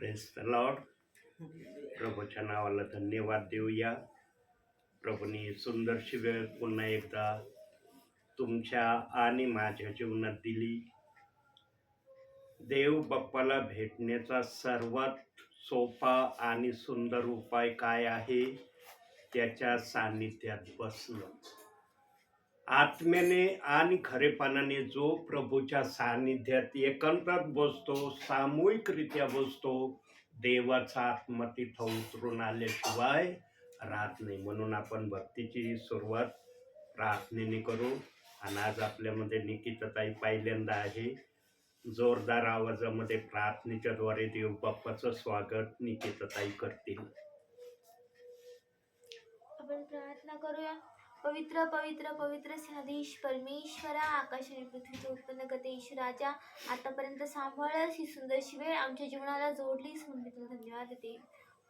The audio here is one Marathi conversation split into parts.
Press the Lord. प्रभूच्या नावाला धन्यवाद देऊया. प्रभूने सुंदरशी वेळ पुन्हा एकदा तुमच्या आणि माझ्या जीवनात दिली. देव बाप्पाला भेटण्याचा सर्वात सोपा आणि सुंदर उपाय काय आहे? त्याच्या सान्निध्यात बसणं. आत्म्याने आणि खरेपणाने जो प्रभूच्या सान्निध्यात एकांतात बसतो, सामूहिकरित्या बसतो, देवाचा आत्मा तिथं उतरून आल्याशिवाय राहत नाही. म्हणून आपण भक्तीची सुरुवात प्रार्थनेने करू. आणि आज आपल्यामध्ये निकिताताई पहिल्यांदा आहे. जोरदार आवाजामध्ये प्रार्थनेच्या द्वारे देव बाप्पाचं स्वागत निकिताताई करतील. आपण प्रार्थना करूया. पवित्र पवित्र पवित्र सेनाधीश परमेश्वरा, आकाश आणि पृथ्वीचे उत्पन्न करते ईश्वराच्या, आतापर्यंत सांभाळस ही सुंदरशी वेळ आमच्या जीवनाला जोडलीस म्हणून मी तुला धन्यवाद देते.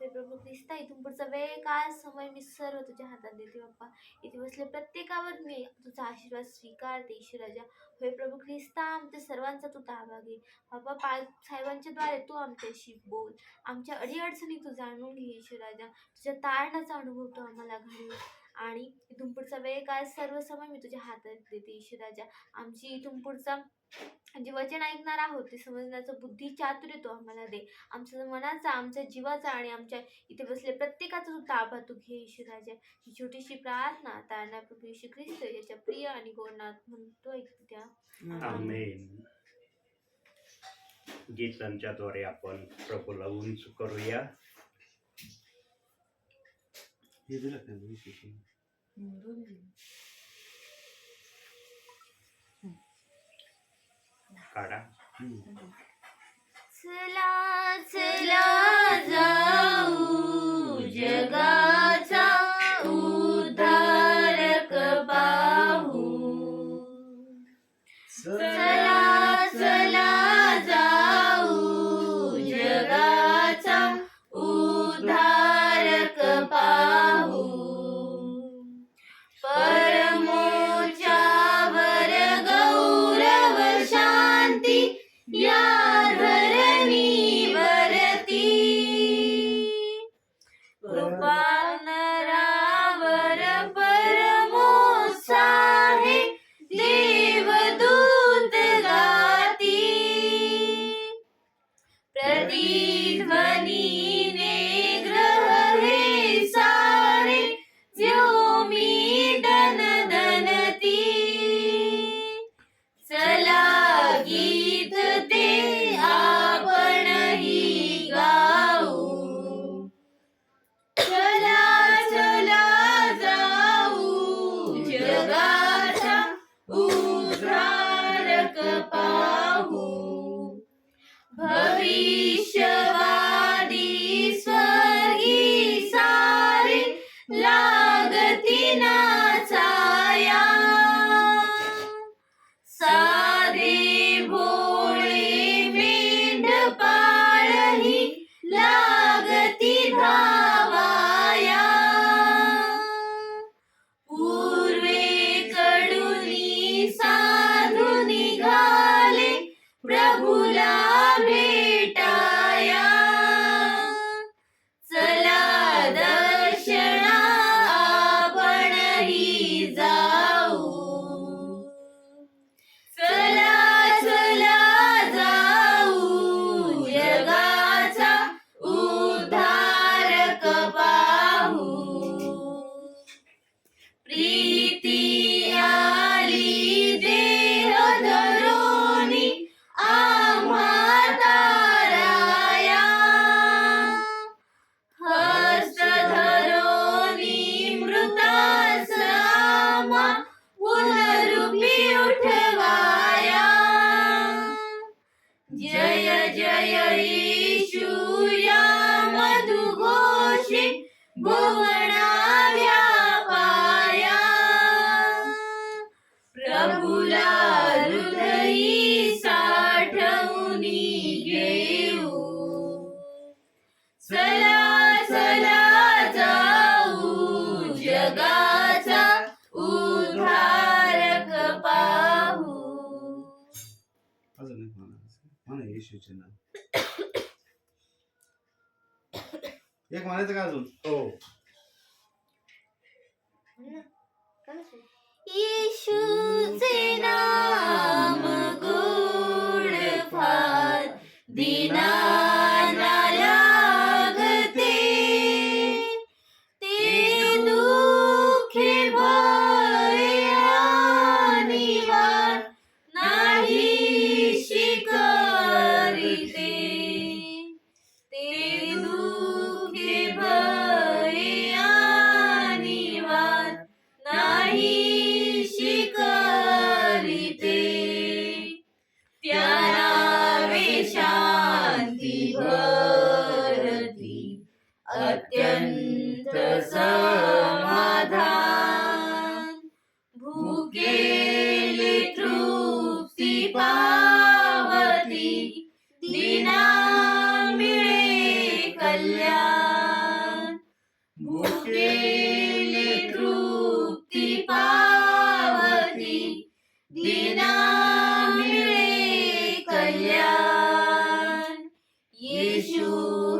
हे प्रभू ख्रिस्ता, इथून पुढचा वेळ काळ समय मी सर्व तुझ्या हातात देते बाप्पा. इथे बसले प्रत्येकावर मी तुझा आशीर्वाद स्वीकारते ईश्वराजा. होय प्रभू ख्रिस्ता, आमच्या सर्वांचा तू ताबा घे बाप्पा. साहेबांच्या द्वारे तू आमच्याशी बोल, आमच्या अडीअडचणी तू जाणून घे ईश्वराजा. तुझ्या तारणाचा अनुभव तू आम्हाला घडव आणि इथून पुढचा वेळ काळ सर्व समय मी तुझ्या हातात देते ईश्वराजा. आमची इथून पुढचा जे वचन ऐकणार आहोत ते समजण्याचं बुद्धी चातुर्य तू आम्हाला दे. आमच्या मनाचा, आमच्या जीवाचा आणि आमच्या इथे बसले प्रत्येकाचा तू ताबा तू घे ईश्वराजा. ही छोटीशी प्रार्थना तारणा प्रभू येशू ख्रिस्त याच्या प्रिय आणि गोडनाथ म्हणतो ऐकू द्या. आमेन. गीतांच्या द्वारे आपण प्रभूला उंच करूया. काढा. चला चला जाऊ जगाचा उद्धारक पाहू. चला चला जाऊ जगाचा उद्धारक पाहू. परमोच्चावर गौरव शांती या धरणीवरती. कृपानरावर परमोत्साहे देवदूत गाती. प्रतिध्वनीने ग्रह हे सारे व्योमी दणदणती. चला गीत ते आपणही गाऊ. चला चला जाऊ जगाचा उद्धारक पाहू. भविष्यवादी स्वर्गी सारे लागती नाचाया. साधे भोळे मेंढपाळही लागती धावाया. पूर्वेकडून साधू निघाले प्रभूला भेटाया. चला दर्शना आपणही जाऊ. चला चला जाऊ जगाचा उद्धारक पाहू. प्रीती आली देह धरोनी आम्हा ताराया. हस्त धरोनी मृतास आम्हा पुनरुपी उठवाया. जय जय येशू या मधुघोषे भुवना व्यापाया. प्रभूला हृदयी साठवूनी घेऊ. चला चला जाऊ जगाचा उद्धारक पाहू. येशूचे नाव. एक म्हणायचं का अजून? हो. येशूचे नाम गोड फार दीनाला लागते, ते दुःखे भयानी वार नाहीशी करीते, ते दुःखे भयानी वार नाहीशी करीते, त्या नावे शांती भरती अत्यंत समाधान, भुकेले तृप्ती पावती, दीना मिळे कल्याण, भुकेले तृप्ती पावती, दीना मिळे कल्याण. येशू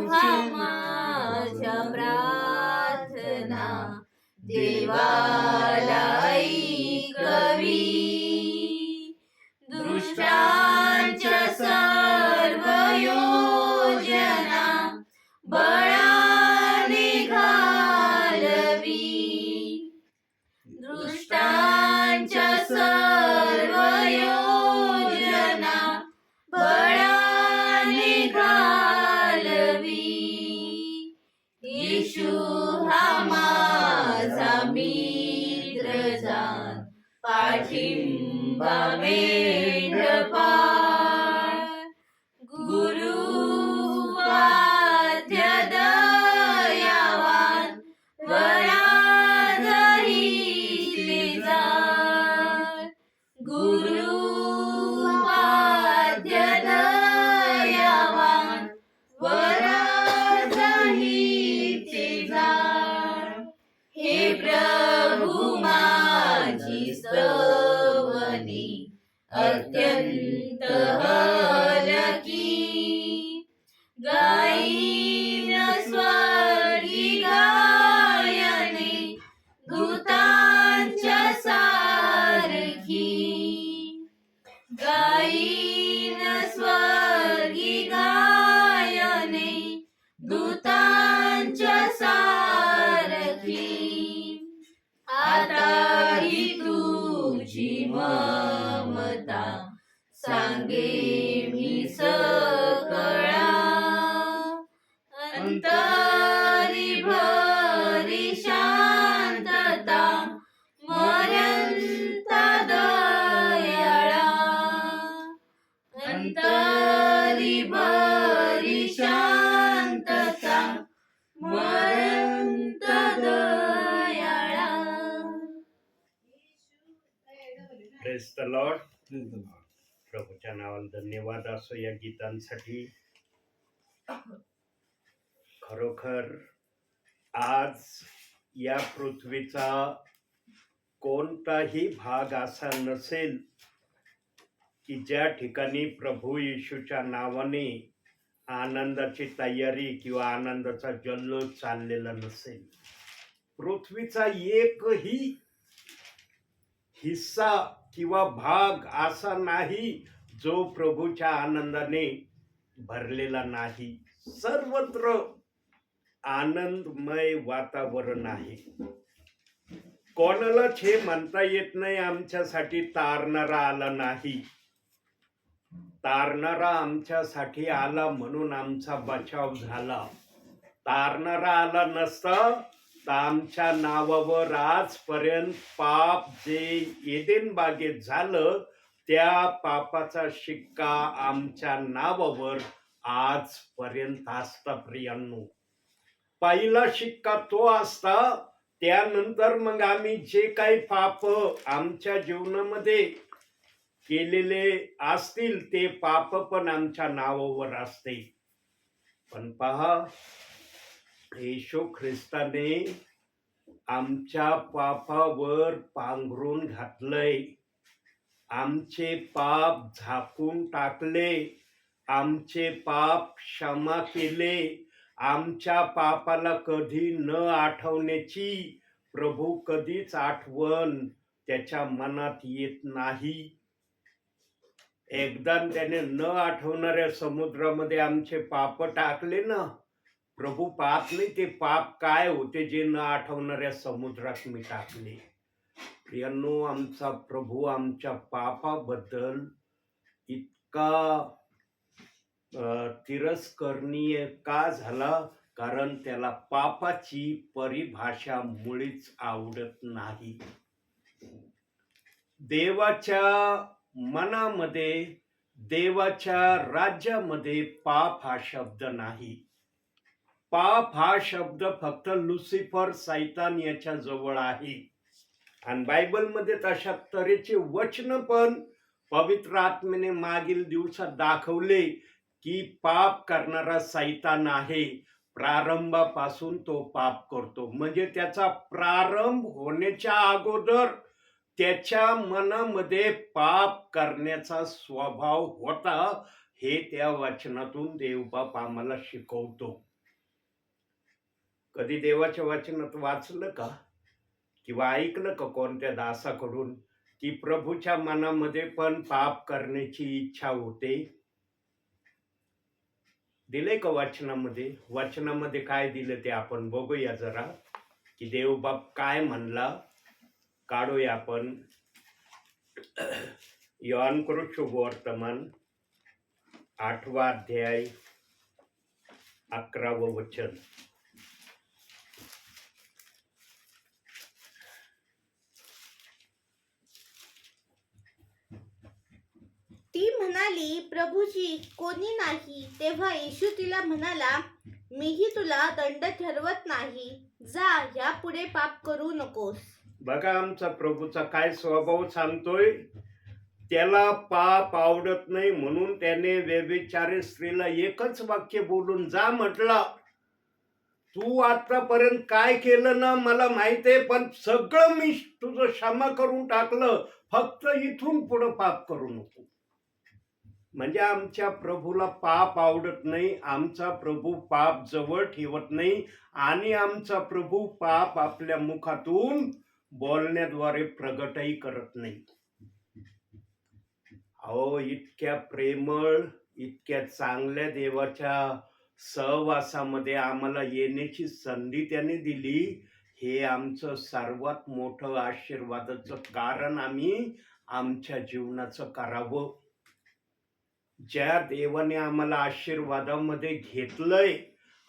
हा माझ्या प्रार्थना देवाला ऐकवी, दुष्टांच्या सर्व योजना बळाने घालवी, दुष्टांच्या सर्व योजना बळाने घालवी. येशू हा माझा मित्र जाण, पाठिंबा मेंढपाळ, गुरु वाद्य दयावान, वराजहिते जाळ, गुरु वाद्य दयावान, वराजहिते जाळ. हे प्रभु माझी स्तवनी अत्यंत हलकी, गाईन स्वर्गी गायने दूतांच्या सारखी, गाईन स्वर्गी गायने दूतांच्या सारखी. आता ही तुझी ममता सांगे मी सकळा, अंतरी भरी शांतता मर्यंत दयाळा, अंतरी भरी शांतता मर्यंत दयाळा. Praise the Lord. Praise the Lord. प्रभूच्या नावाला धन्यवाद असो या गीतांसाठी. खरोखर आज या पृथ्वीचा कोणताही भाग असा नसेल की ज्या ठिकाणी प्रभू येशूच्या नावाने आनंदाची तयारी किंवा आनंदाचा जल्लोष चाललेला नसेल. पृथ्वीचा एकही हिस्सा किंवा भाग असा नाही जो प्रभूच्या आनंदाने भरलेला नाही. सर्वत्र आनंदमय वातावरण आहे. कोणालाच हे म्हणता येत नाही आमच्यासाठी तारणारा आला नाही. तारणारा आमच्यासाठी आला म्हणून आमचा बचाव झाला. तारणारा आला नसता तर आमच्या नावावर आजपर्यंत पाप जे एदेन बागेत झालं त्या पापाचा शिक्का आमच्या नावावर आजपर्यंत असता. प्रियांनो, पहिला शिक्का तो असता. त्यानंतर मग आम्ही जे काही पाप आमच्या जीवनामध्ये केलेले असतील ते पाप पण आमच्या नावावर असते. पण पहा, येशू ख्रिस्ताने आमच्या पापावर पांघरून घातलंय, आमचे पाप झाकून टाकले, आमचे पाप क्षमा केले आमच्या पापाला कधी न आठवण्याची प्रभू कधीच आठवण त्याच्या मनात येत नाही. एकदा त्याने न आठवणाऱ्या समुद्रामध्ये आमचे पाप टाकले ना, प्रभू पाहत नाही ते पाप काय होते जे न आठवणाऱ्या समुद्रात मी टाकले. प्रियांनो, आमचा प्रभू आमच्या पापाबद्दल इतका तिरस्करणीय का झाला? कारण त्याला पापाची परिभाषा मुळीच आवडत नाही. देवाच्या मनामध्ये, देवाच्या राज्यामध्ये पाप हा शब्द नाही. पाप हा शब्द फक्त लुसिफर, सैतान याच्या जवळ आहे. आणि बायबलमध्ये तशा तऱ्हेचे वचन पण पवित्र आत्म्याने मागील दिवसात दाखवले की पाप करणारा सैतान आहे. प्रारंभापासून तो पाप करतो. म्हणजे त्याचा प्रारंभ होण्याच्या अगोदर त्याच्या मनामध्ये पाप करण्याचा स्वभाव होता. हे त्या वचनातून देवबाप आम्हाला शिकवतो. कधी देवाच्या वचनात वाचलं का किंवा ऐकलं का कोणत्या दासाकडून की प्रभूच्या मनामध्ये पण पाप करण्याची इच्छा होते? दिले का वचनामध्ये? वचनामध्ये काय दिलं ते आपण बघूया जरा, की देवबाप काय म्हणला. काढूया आपण योहान शुभवर्तमान 8वा अध्याय 11वं वचन. ती म्हणाली, प्रभूजी कोणी नाही. तेव्हा येशू तिला म्हणाला, मीही तुला दंड ठरवत नाही. जा, यापुढे पाप करू नकोस. बघा आमचा प्रभूचा काय स्वभाव सांगतोय. त्याला पाप आवडत नाही म्हणून त्याने व्यभिचारी स्त्रीला एकच वाक्य बोलून जा म्हटलं. तू आतापर्यंत काय केलं ना मला माहिती आहे, पण सगळं मी तुझं क्षमा करून टाकलं. फक्त इथून पुढे पाप करू नको. म्हणजे आमच्या प्रभूला पाप आवडत नाही. आमचा प्रभू पाप जवळ ठेवत नाही आणि आमचा प्रभू पाप आपल्या मुखातून बोलण्याद्वारे प्रगटही करत नाही. अहो, इतक्या प्रेमळ, इतक्या चांगल्या देवाच्या सहवासामध्ये आम्हाला येण्याची संधी त्याने दिली. हे आमचं सर्वात मोठं आशीर्वादाचं कारण आम्ही आमच्या जीवनाचं करावं. ज्या देवाने आम्हाला आशीर्वादामध्ये घेतलंय,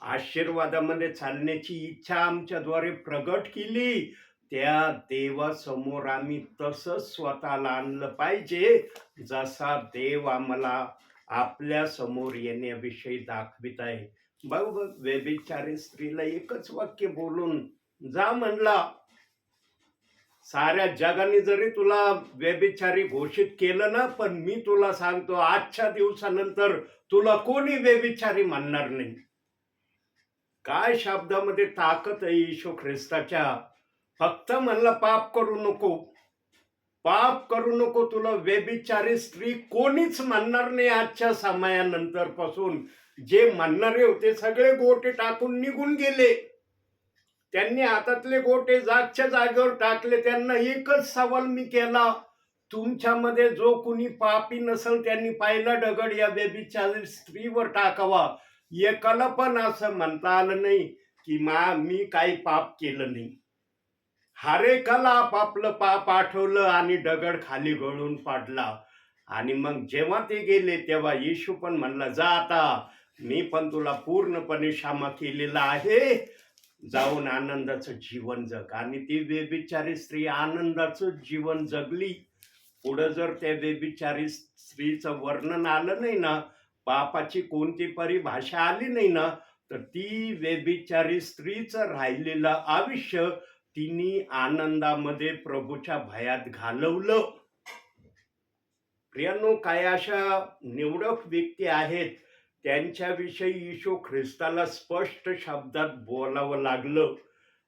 आशीर्वादामध्ये चालण्याची इच्छा आमच्याद्वारे प्रगट केली, त्या देवासमोर आम्ही तसंच स्वतःला आणलं पाहिजे जसा देव आम्हाला आपल्या समोर येण्याविषयी दाखवित आहे. बघ, व्यभिचारी स्त्रीला एकच वाक्य बोलून जा म्हणला. साऱ्या जगाने जरी तुला व्यभिचारी घोषित केलं ना, पण मी तुला सांगतो आजच्या दिवसानंतर तुला कोणी व्यभिचारी म्हणणार नाही. काय शब्दामध्ये ताकद आहे येशू ख्रिस्ताच्या. फक्त म्हणलं पाप करू नको, पाप करू नको. तुला व्यभिचारी स्त्री कोणीच म्हणणार नाही आजच्या समयानंतर पासून. जे म्हणणारे होते सगळे गोटे टाकून निघून गेले. त्यांनी हातातले गोटे जागच्या जागेवर टाकले. त्यांना एकच सवाल मी केला, तुमच्यामध्ये जो कुणी पापी नसेल त्यांनी पहिला दगड या व्यभिचारी स्त्रीवर टाकावा. एकाला पण असं म्हणता आलं नाही की मी काही पाप केलं नाही. हरेकाला आपापलं पाप आठवलं आणि दगड खाली गळून पडला. आणि मग जेव्हा ते गेले तेव्हा येशू पण म्हणला, जा आता, मी पण तुला पूर्णपणे क्षमा केलेला आहे, जाऊन आनंदाचं जीवन जग. आणि ती व्यभिचारी स्त्री आनंदाचं जीवन जगली. पुढं जर त्या व्यभिचारी स्त्रीचं वर्णन आलं नाही ना, पापाची कोणती परिभाषा आली नाही ना, तर ती व्यभिचारी स्त्रीचं राहिलेलं आयुष्य तिने आनंदामध्ये प्रभूच्या भयात घालवलं. प्रियांनो, काय अशा निवडक व्यक्ती आहेत त्यांच्याविषयी येशू ख्रिस्ताला स्पष्ट शब्दात बोलावं लागलं.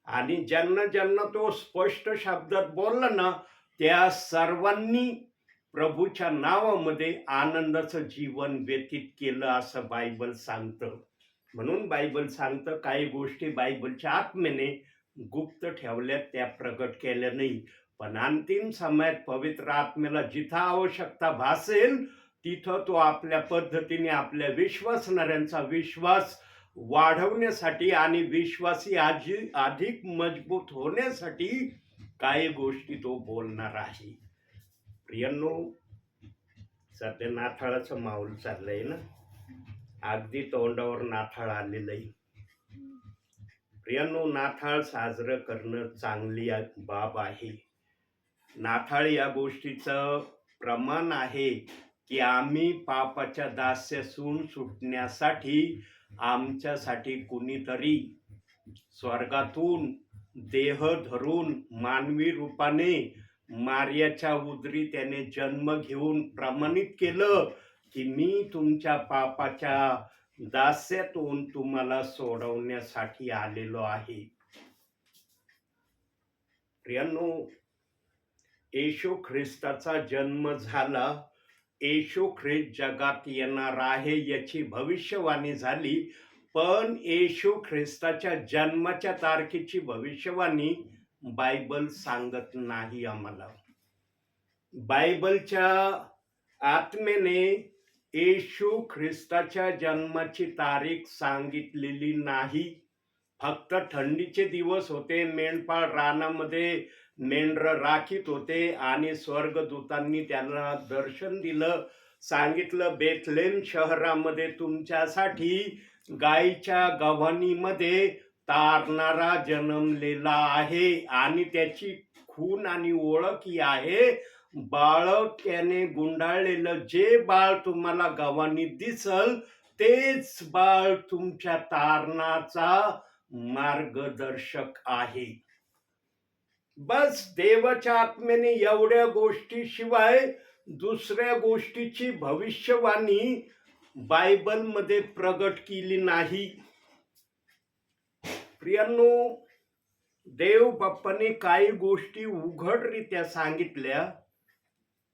आणि ज्यांना ज्यांना तो स्पष्ट शब्दात बोलला ना, त्या सर्वांनी प्रभूच्या नावामध्ये आनंदाचं जीवन व्यतीत केलं असं बायबल सांगतं. म्हणून बायबल सांगतं काही गोष्टी बायबलच्या आत्म्याने गुप्त ठेवल्यात, त्या प्रगट केल्या नाही. पण अंतिम समयात पवित्र आत्म्याला जिथं आवश्यकता भासेल तिथं तो आपल्या पद्धतीने आपल्या विश्वासणाऱ्यांचा विश्वास वाढवण्यासाठी आणि विश्वासी अधिक मजबूत होण्यासाठी काही गोष्टी तो बोलणार आहे. प्रियांनो, सध्या नाताळाचं माहोल चाललंय ना, अगदी तोंडावर नाताळ आलेलं आहे. प्रियांनो, नाताळ साजरं करणं चांगली बाब आहे. नाताळ या गोष्टीचं प्रमाण आहे की आम्ही पापाच्या दास्यातून सुटण्यासाठी आमच्यासाठी कुणीतरी स्वर्गातून देह धरून मानवी रूपाने मार्याच्या उदरी त्याने जन्म घेऊन प्रमाणित केलं की मी तुमच्या पापाच्या दास्यातून तुम्हाला सोडवण्यासाठी आलेलो आहे. प्रियांनो, येशू ख्रिस्ताचा जन्म झाला, येशू ख्रिस्त जगात येणार आहे याची भविष्यवाणी झाली, पण येशू ख्रिस्ताच्या जन्माच्या तारखेची भविष्यवाणी बायबल सांगत नाही आम्हाला. बायबलच्या आत्म्याने येशू ख्रिस्ताच्या जन्माची तारीख सांगितलेली नाही. फक्त थंडीचे दिवस होते, मेंढपाळ रानामध्ये मेंढरं राखीत होते आणि स्वर्गदूतांनी त्यांना दर्शन दिलं, सांगितलं बेथलेम शहरामध्ये तुमच्यासाठी गायीच्या गव्हाणीमध्ये तारणारा जन्मलेला आहे आणि त्याची खून आणि ओळख ही आहे, बाळक्याने गुंडाळलेलं जे बाळ तुम्हाला गव्हाणीत दिसल तेच बाळ तुमच्या तारणाचा मार्गदर्शक आहे. बस देवाच्या आत्म्याने एवढ्या गोष्टीशिवाय दुसऱ्या गोष्टीची भविष्यवाणी बायबलमध्ये प्रगट केली नाही. प्रियांनो, देव बाप्पाने काही गोष्टी उघडरित्या सांगितल्या,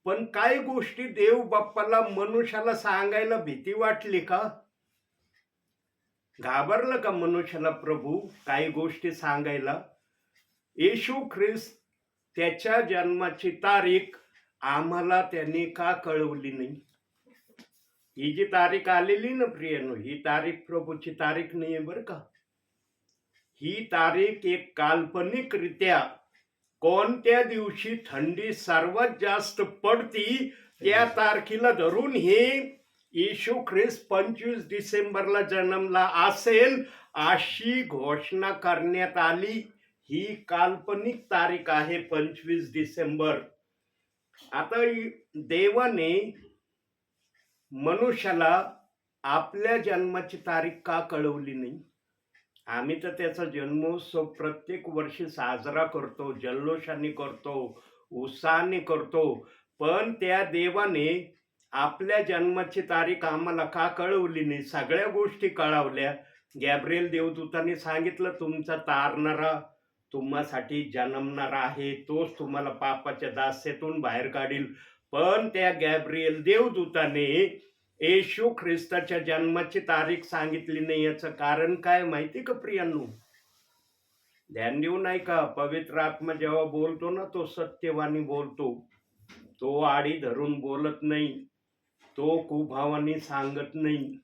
पण काही गोष्टी देव बाप्पाला मनुष्याला सांगायला भीती वाटली का? घाबरलं का मनुष्याला प्रभू काही गोष्टी सांगायला? येशू ख्रिस्त त्याच्या जन्माची तारीख आम्हाला त्यांनी का कळवली नाही? ही जी तारीख आलेली ना प्रियांनो, ही तारीख प्रभूची तारीख नाही आहे बरं का. ही तारीख एक काल्पनिकरित्या कोणत्या दिवशी थंडी सर्वात जास्त पडती त्या तारखेला धरून हे येशू ख्रिस्त 25 डिसेंबरला जन्मला असेल अशी घोषणा करण्यात आली. ही काल्पनिक तारीख आहे 25 डिसेंबर. आता देवाने मनुष्याला आपल्या जन्माची तारीख का कळवली नाही? आम्ही तर त्याचा जन्मोत्सव प्रत्येक वर्षी साजरा करतो, जल्लोषाने करतो, उत्साहाने करतो, पण त्या देवाने आपल्या जन्माची तारीख आम्हाला का कळवली नाही? सगळ्या गोष्टी कळवल्या. गॅब्रिएल देवदूताने सांगितलं तुमचा तारणारा तुम्हासाठी जन्मणार आहे, तोच तुम्हाला पापाच्या दास्यातून बाहेर काढील. पण त्या गॅब्रिएल देवदूताने येशू ख्रिस्ताच्या जन्माची तारीख सांगितली नाही. याचं कारण काय माहिती का प्रियांनो? ध्यान देऊ नाही का? पवित्र आत्मा जेव्हा बोलतो ना, तो सत्यवाणी बोलतो, तो आडी धरून बोलत नाही, तो कुभावानी सांगत नाही.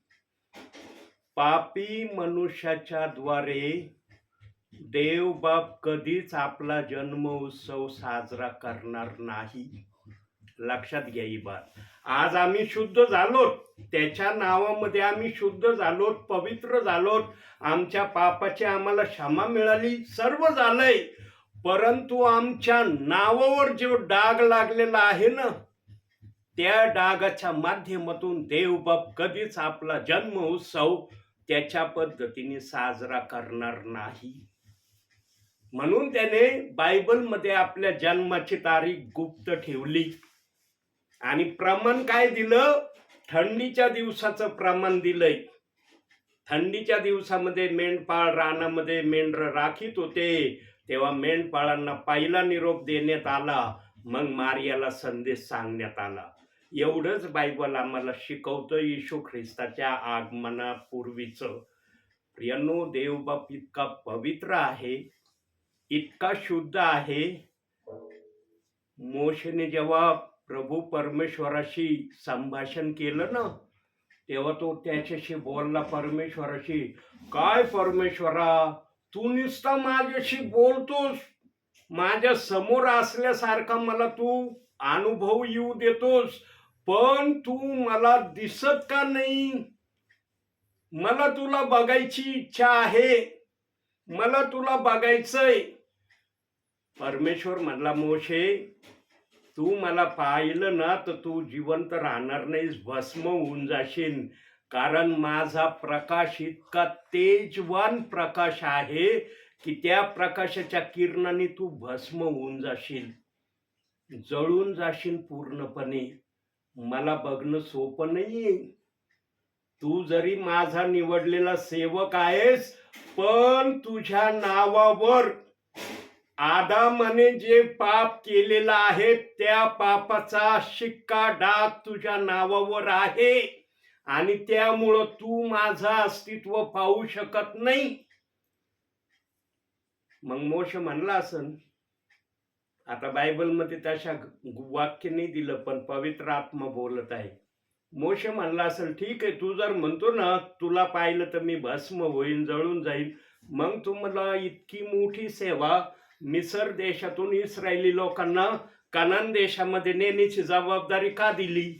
पापी मनुष्याच्या द्वारे देव बाप कधीच आपला जन्म उत्सव साजरा करणार नाही. लक्षात घ्या ही बात. आज आम्ही शुद्ध झालोत, त्याच्या नावामध्ये आम्ही शुद्ध झालोत, पवित्र झालोत, आमच्या पापाची आम्हाला क्षमा मिळाली, सर्व झालंय. परंतु आमच्या नावावर जो डाग लागलेला आहे ना, त्या डागाच्या माध्यमातून देवबाप कधीच आपला जन्म उत्सव त्याच्या पद्धतीने साजरा करणार नाही. म्हणून त्याने बायबलमध्ये आपल्या जन्माची तारीख गुप्त ठेवली आणि प्रमाण काय दिलं? थंडीच्या दिवसाचं प्रमाण दिलंय. थंडीच्या दिवसामध्ये मेंढपाळ रानामध्ये मेंढर राखीत होते, तेव्हा मेंढपाळांना पहिला निरोप देण्यात आला, मग मारियाला संदेश सांगण्यात आला. एवढंच बायबल आम्हाला शिकवतं येशू ख्रिस्ताच्या आगमनापूर्वीचं. प्रियांनो, देवबाप इतका पवित्र आहे, इतका शुद्ध आहे. मोशेने जेव्हा प्रभू परमेश्वराशी संभाषण केलं ना, तेव्हा तो त्याच्याशी बोलला परमेश्वराशी, काय परमेश्वरा, तू नुसता माझ्याशी बोलतोस, माझ्या समोर असल्यासारखा मला तू अनुभव येऊ देतोस, पण तू मला दिसत का नाही? मला तुला बघायची इच्छा आहे, मला तुला बघायचंय. परमेश्वर म्हणला, मोशे, तू मला पाहिलं ना तर तू जिवंत राहणार नाहीस, भस्म होऊन जाशील. कारण माझा प्रकाश इतका तेजवान प्रकाश आहे की त्या प्रकाशाच्या किरणाने तू भस्म होऊन जाशील, जळून जाशील पूर्णपणे. मला बघणं सोपं नाहीये. तू जरी माझा निवडलेला सेवक आहेस, पण तुझ्या नावावर आदामाने जे पाप केलेलं आहे त्या पापाचा शिक्का डाग तुझ्या नावावर आहे, आणि त्यामुळं तू माझं अस्तित्व पाहू शकत नाही. मग मोशे म्हणला असन, आता बायबलमध्ये तशा वाक्य नाही दिलं, पण पवित्र आत्मा बोलत आहे. मोशे म्हणला असेल, ठीक आहे, तू जर म्हणतो ना तुला पाहिलं तर मी भस्म होईन, जळून जाईल, मग तू मला इतकी मोठी सेवा मिसर देशातून इस्रायली लोकांना कनान देशामध्ये नेण्याची जबाबदारी का दिली?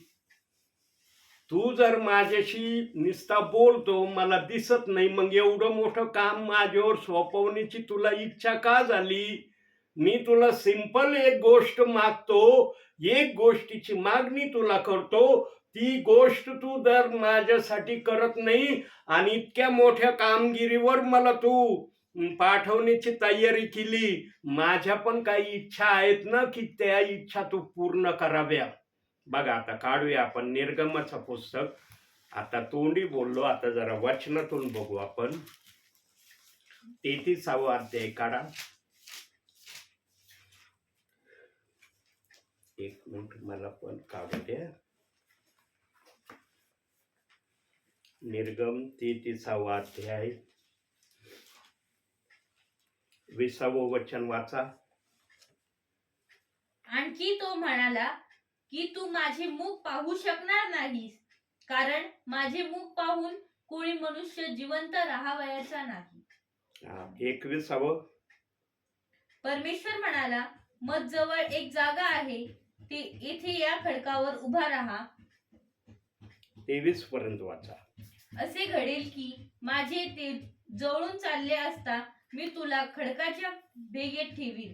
तू जर माझ्याशी नुसता बोलतो, मला दिसत नाही, मग एवढं मोठं काम माझ्यावर सोपवण्याची तुला इच्छा का झाली? मी तुला सिंपल एक गोष्ट मागतो, एक गोष्टीची मागणी तुला करतो, ती गोष्ट तू जर माझ्यासाठी करत नाही आणि इतक्या मोठ्या कामगिरीवर मला तू पाठवण्याची तयारी केली, माझ्या पण काही इच्छा आहेत ना की त्या इच्छा तू पूर्ण कराव्या. बघा, आता काढूया आपण निर्गमाचं पुस्तक. आता तोंडी बोललो, आता जरा वचनातून बघू आपण. 33वा अध्याय काढा. एक मिनिट, मला पण काढू द्या. निर्गम 33वा अध्याय 20वं वचन वाचा. आणखी तो म्हणाला की तू माझे मुख पाहू शकणार नाहीस, कारण माझे मुख पाहून कोणी मनुष्य जिवंत राहावयाचा नाही. 21वं. परमेश्वर म्हणाला, मग जवळ एक जागा आहे, ते येथे या खडकावर उभा राहा. 23 पर्यंत वाचा. असे घडेल की माझे ते जवळून चालले असता मी तुला खडकाच्या भेगेत ठेवीन.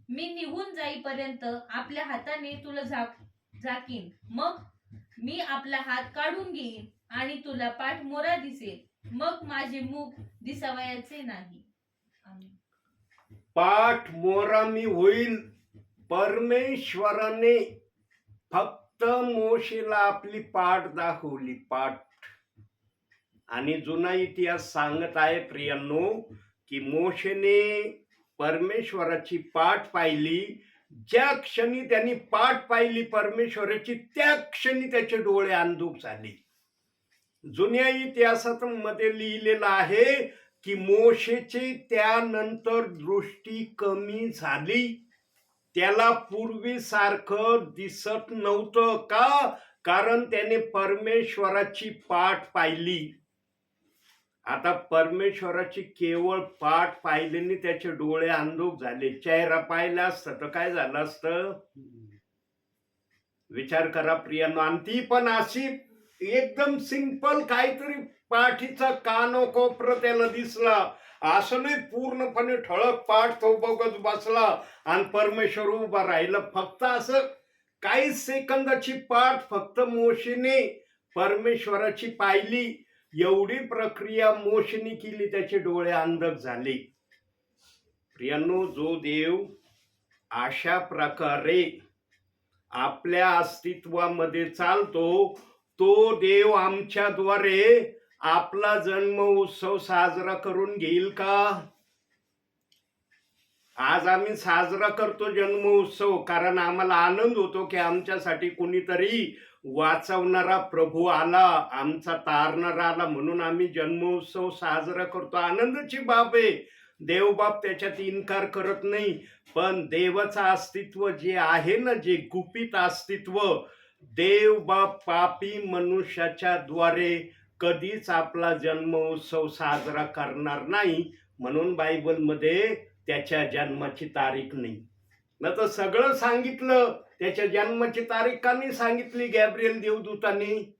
मी निघून जाईपर्यंत आपल्या हाताने तुला झाकीन. मग मी आपला हात काढून घेईन आणि तुला पाठमोरा दिसेल. मग माझे मुख दिसावयाचे नाही. आमेन. पाठमोरा मी होईल. परमेश्वराने फक्त मोशेला आपली पाठ दाखवली, पाठ. आणि जुना इतिहास सांगत आहे प्रियांनो की मोशेने परमेश्वराची पाठ पाहिली. ज्या क्षणी त्यांनी पाठ पाहिली परमेश्वराची, त्या क्षणी त्याचे डोळे अंधुक झाले. जुन्या इतिहासात मध्ये लिहिलेलं आहे की मोशेची त्यानंतर दृष्टी कमी झाली. त्याला पूर्वीसारखं दिसत नव्हतं. का? कारण त्याने परमेश्वराची पाठ पाहिली. आता परमेश्वराची केवळ पाठ पाहिल्याने त्याचे डोळे अंधुक झाले. चेहरा पाहिला असता तर काय झालं असतं? विचार करा प्रियांनो. आणि ती पण अशी एकदम सिंपल काहीतरी, पाठीचा कानोकोपर त्याला दिसला, असं नाही पूर्णपणे ठळक पाठ तो बघत बसला आणि परमेश्वर उभा राहिला. फक्त असं काही सेकंदाची पाठ फक्त मोशेने परमेश्वराची पाहिली. एवढी प्रक्रिया मोशेने केली, त्याचे डोळे अंधक झाले. प्रियांनो, जो देव अशा प्रकारे आपल्या अस्तित्वामध्ये चालतो, तो देव आमच्याद्वारे आपला जन्म उत्सव साजरा करून घेईल का? आज आम्ही साजरा करतो जन्म उत्सव, कारण आम्हाला आनंद होतो की आमच्यासाठी कुणीतरी वाचवणारा प्रभू आला, आमचा तारणारा आला, म्हणून आम्ही जन्मोत्सव साजरा करतो. आनंदाची बाब आहे. देवबाप त्याच्यात इन्कार करत नाही. पण देवाचं अस्तित्व जे आहे ना, जे गुपित अस्तित्व, देवबाप पापी मनुष्याच्या द्वारे कधीच आपला जन्मोत्सव साजरा करणार नाही. म्हणून बायबलमध्ये त्याच्या जन्माची तारीख नाही. न तर सगळं सांगितलं, त्याच्या जन्माची तारीख का नाही सांगितली गॅब्रिएल देवदूताने?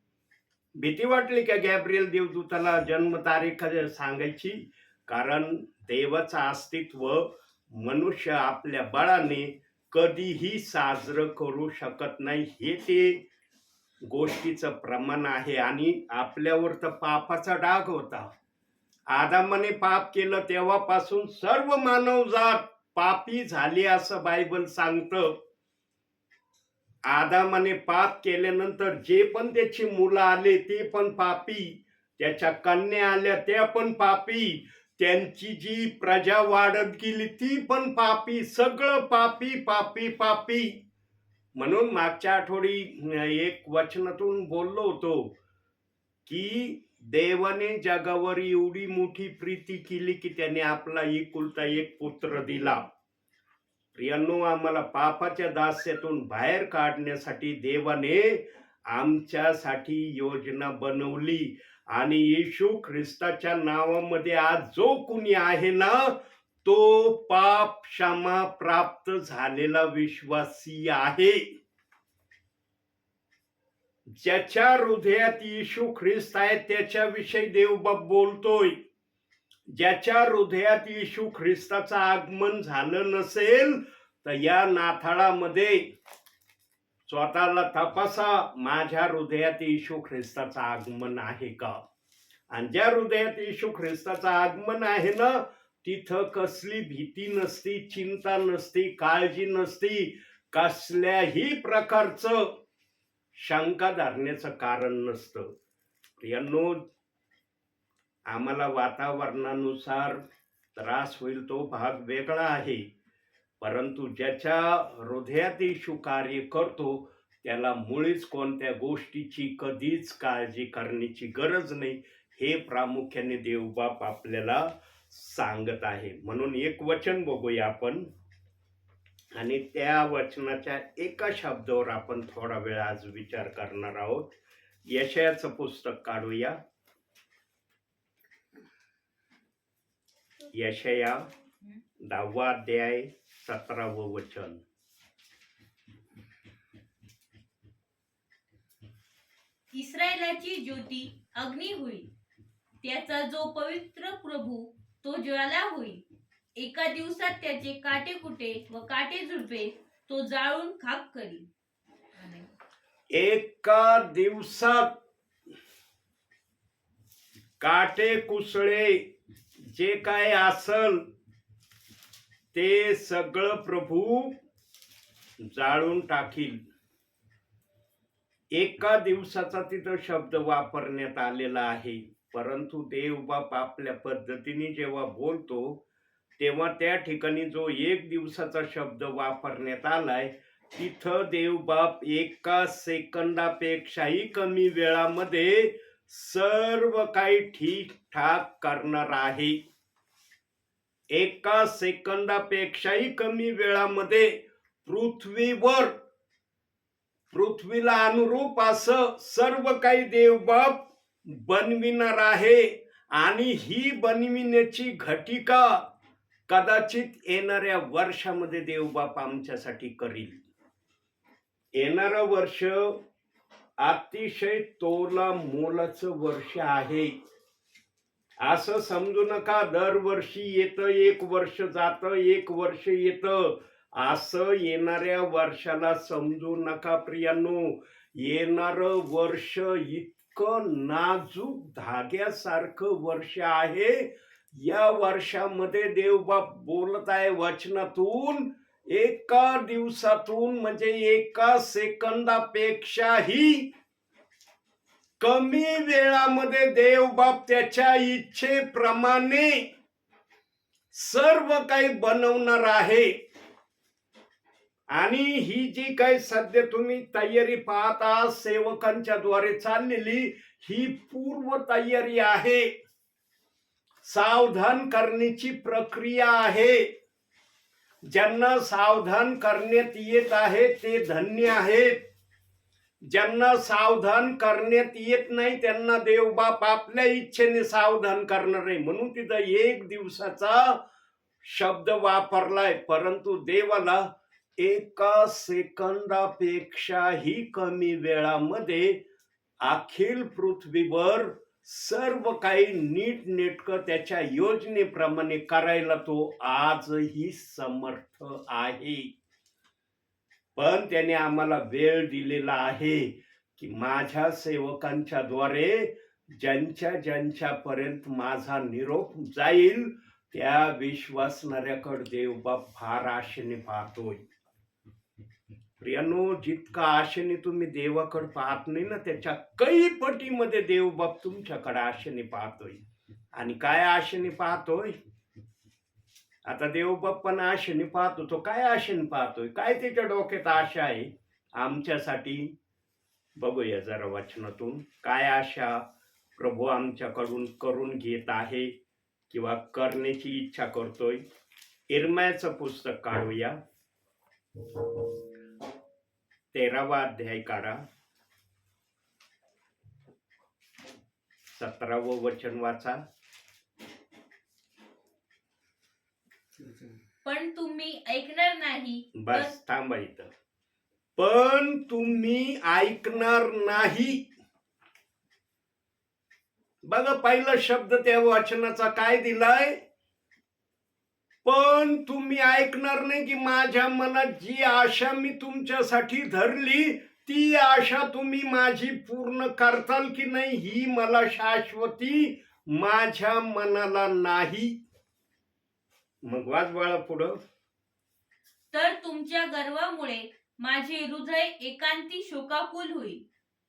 भीती वाटली का गॅब्रिएल देवदूताला जन्म तारीख सांगायची? कारण देवाचं अस्तित्व मनुष्य आपल्या बळाने कधीही साजरं करू शकत नाही, हे ते गोष्टीचं प्रमाण आहे. आणि आपल्यावर तर पापाचा डाग होता. आदामाने पाप केलं तेव्हापासून सर्व मानवजात पापी झाली असं बायबल सांगतं. आदामाने पाप केल्यानंतर जे पण त्याची मुलं आले ते पण पापी, त्याच्या कन्या आल्या त्या पण पापी, त्यांची जी प्रजा वाढत गेली ती पण पापी, सगळं पापी पापी पापी. म्हणून मागच्या आठवडी एक वचनातून बोललो होतो की देवाने जगावर एवढी मोठी प्रीती केली की त्याने आपला एकुलता एक पुत्र दिला. प्रियांनो, आम्हाला पापाच्या दास्यातून बाहेर काढण्यासाठी देवाने आमच्यासाठी योजना बनवली. आणि येशू ख्रिस्ताच्या नावामध्ये आज जो कुणी आहे ना, तो पाप क्षमा प्राप्त झालेला विश्वासी आहे. ज्याच्या हृदयात येशू ख्रिस्त आहे त्याच्याविषयी देवबाप बोलतोय. ज्याच्या हृदयात येशू ख्रिस्ताचं आगमन झालं नसेल तर या नाथाळामध्ये स्वतःला तपासा, माझ्या हृदयात येशू ख्रिस्ताचं आगमन आहे का? आणि ज्या हृदयात येशू ख्रिस्ताचं आगमन आहे ना, तिथं कसली भीती नसती, चिंता नसती, काळजी नसती, कसल्याही प्रकारचं शंका धरण्याचं कारण नसतं. प्रियांनो, आम्हाला वातावरणानुसार त्रास होईल तो भाग वेगळा आहे, परंतु ज्याच्या हृदयात येशू कार्य करतो त्याला मुळीच कोणत्या गोष्टीची कधीच काळजी करण्याची गरज नाही, हे प्रामुख्याने देवबाप आपल्याला सांगत आहे. म्हणून एक वचन बघूया आपण, आणि त्या वचनाच्या एका शब्दावर आपण थोडा वेळ आज विचार करणार आहोत. यशायाचं पुस्तक काढूया. यशाया 10वा अध्याय 17वं वचन. इस्रायलाची ज्योती अग्नी होईल, त्याचा जो पवित्र प्रभू तो ज्वाला होईल. एका दिवसात त्याचे काटे कुटे व काटे झुडपे तो जाळून खाक करील. एका दिवसात काटे कुसळे जे काय असल ते सगळं प्रभू जाळून टाकील. एका दिवसाचा तिथं शब्द वापरण्यात आलेला आहे, परंतु देवबाप आपल्या पद्धतीने जेव्हा बोलतो तेव्हा त्या ठिकाणी जो एक दिवसाचा शब्द वापरण्यात आलाय तिथं देवबाप एका सेकंदापेक्षाही कमी वेळामध्ये सर्व काही ठीक ठाक करणार आहे. एका सेकंदापेक्षाही कमी वेळामध्ये पृथ्वीला अनुरूप असं सर्व काही देवबाप बनविणार आहे. आणि ही बनविण्याची घटिका कदाचित येणाऱ्या वर्षामध्ये देवबाप आमच्यासाठी करील. येणारं वर्ष अतिशय तोला मोलाचं वर्ष आहे. असं समजू नका दरवर्षी येतं, एक वर्ष जातं, एक वर्ष येतं, असं येणाऱ्या वर्षाला समजू नका प्रियांनो. येणारं वर्ष इतकं नाजूक धाग्यासारखं वर्ष आहे. या वर्षामध्ये देवबाप बोलत आहे वचनातून, एका दिवसातून म्हणजे एका सेकंदापेक्षाही कमी वेळामध्ये देवबाप त्याच्या इच्छेप्रमाणे सर्व काही बनवणार आहे. आणि ही जी काही सध्या तुम्ही तयारी पाहता सेवकांच्या द्वारे चाललेली, ही पूर्व तयारी आहे, सावधान करण्याची प्रक्रिया आहे. ज्यांना सावधान करण्यात येत आहे ते धन्य आहेत. ज्यांना सावधान करण्यात येत नाही त्यांना देवबाप आपल्या इच्छेने सावधान करणार आहे. म्हणून तिथं 1 दिवसाचा शब्द वापरलाय, परंतु देवाला 1 सेकंदापेक्षाही कमी वेळामध्ये अखिल पृथ्वीवर सर्व काही नीटनेटकं त्याच्या योजनेप्रमाणे करायला तो आजही समर्थ आहे. पण त्याने आम्हाला वेळ दिलेला आहे की माझ्या सेवकांच्या द्वारे ज्यांच्यापर्यंत माझा निरोप जाईल त्या विश्वासणाऱ्याकडे देवबाप फार आशेने पाहतोय. प्रियानो, जितका आशेने तुम्ही देवाकडे पाहत नाही ना, त्याच्या काही पटीमध्ये देवबाप तुमच्याकडे आशेने पाहतोय. आणि काय आशेने पाहतोय? आता देवबाप पण आशेने पाहतो. तो काय आशेने पाहतोय? काय त्याच्या डोक्यात आशा आहे आमच्यासाठी? बघूया जरा वचनातून काय आशा प्रभू आमच्याकडून करून घेत आहे किंवा करण्याची इच्छा करतोय. इर्मयाचं पुस्तक काढूया, 13वा अध्याय काढा, 17वं वचन वाचा. पण तुम्ही ऐकणार नाही. बस थांबा इथं. पण तुम्ही ऐकणार नाही. बघा, पहिला शब्द त्या वचनाचा काय दिलाय? पण तुम्ही ऐकणार नाही. की माझ्या मनात जी आशा मी तुमच्यासाठी धरली ती आशा तुम्ही माझी पूर्ण करताल की नाही ही मला शाश्वती माझ्या मनाला नाही. मग वाच बाळा पुढं. तर तुमच्या गर्वामुळे माझे हृदय एकांती शोकाकुल होईल.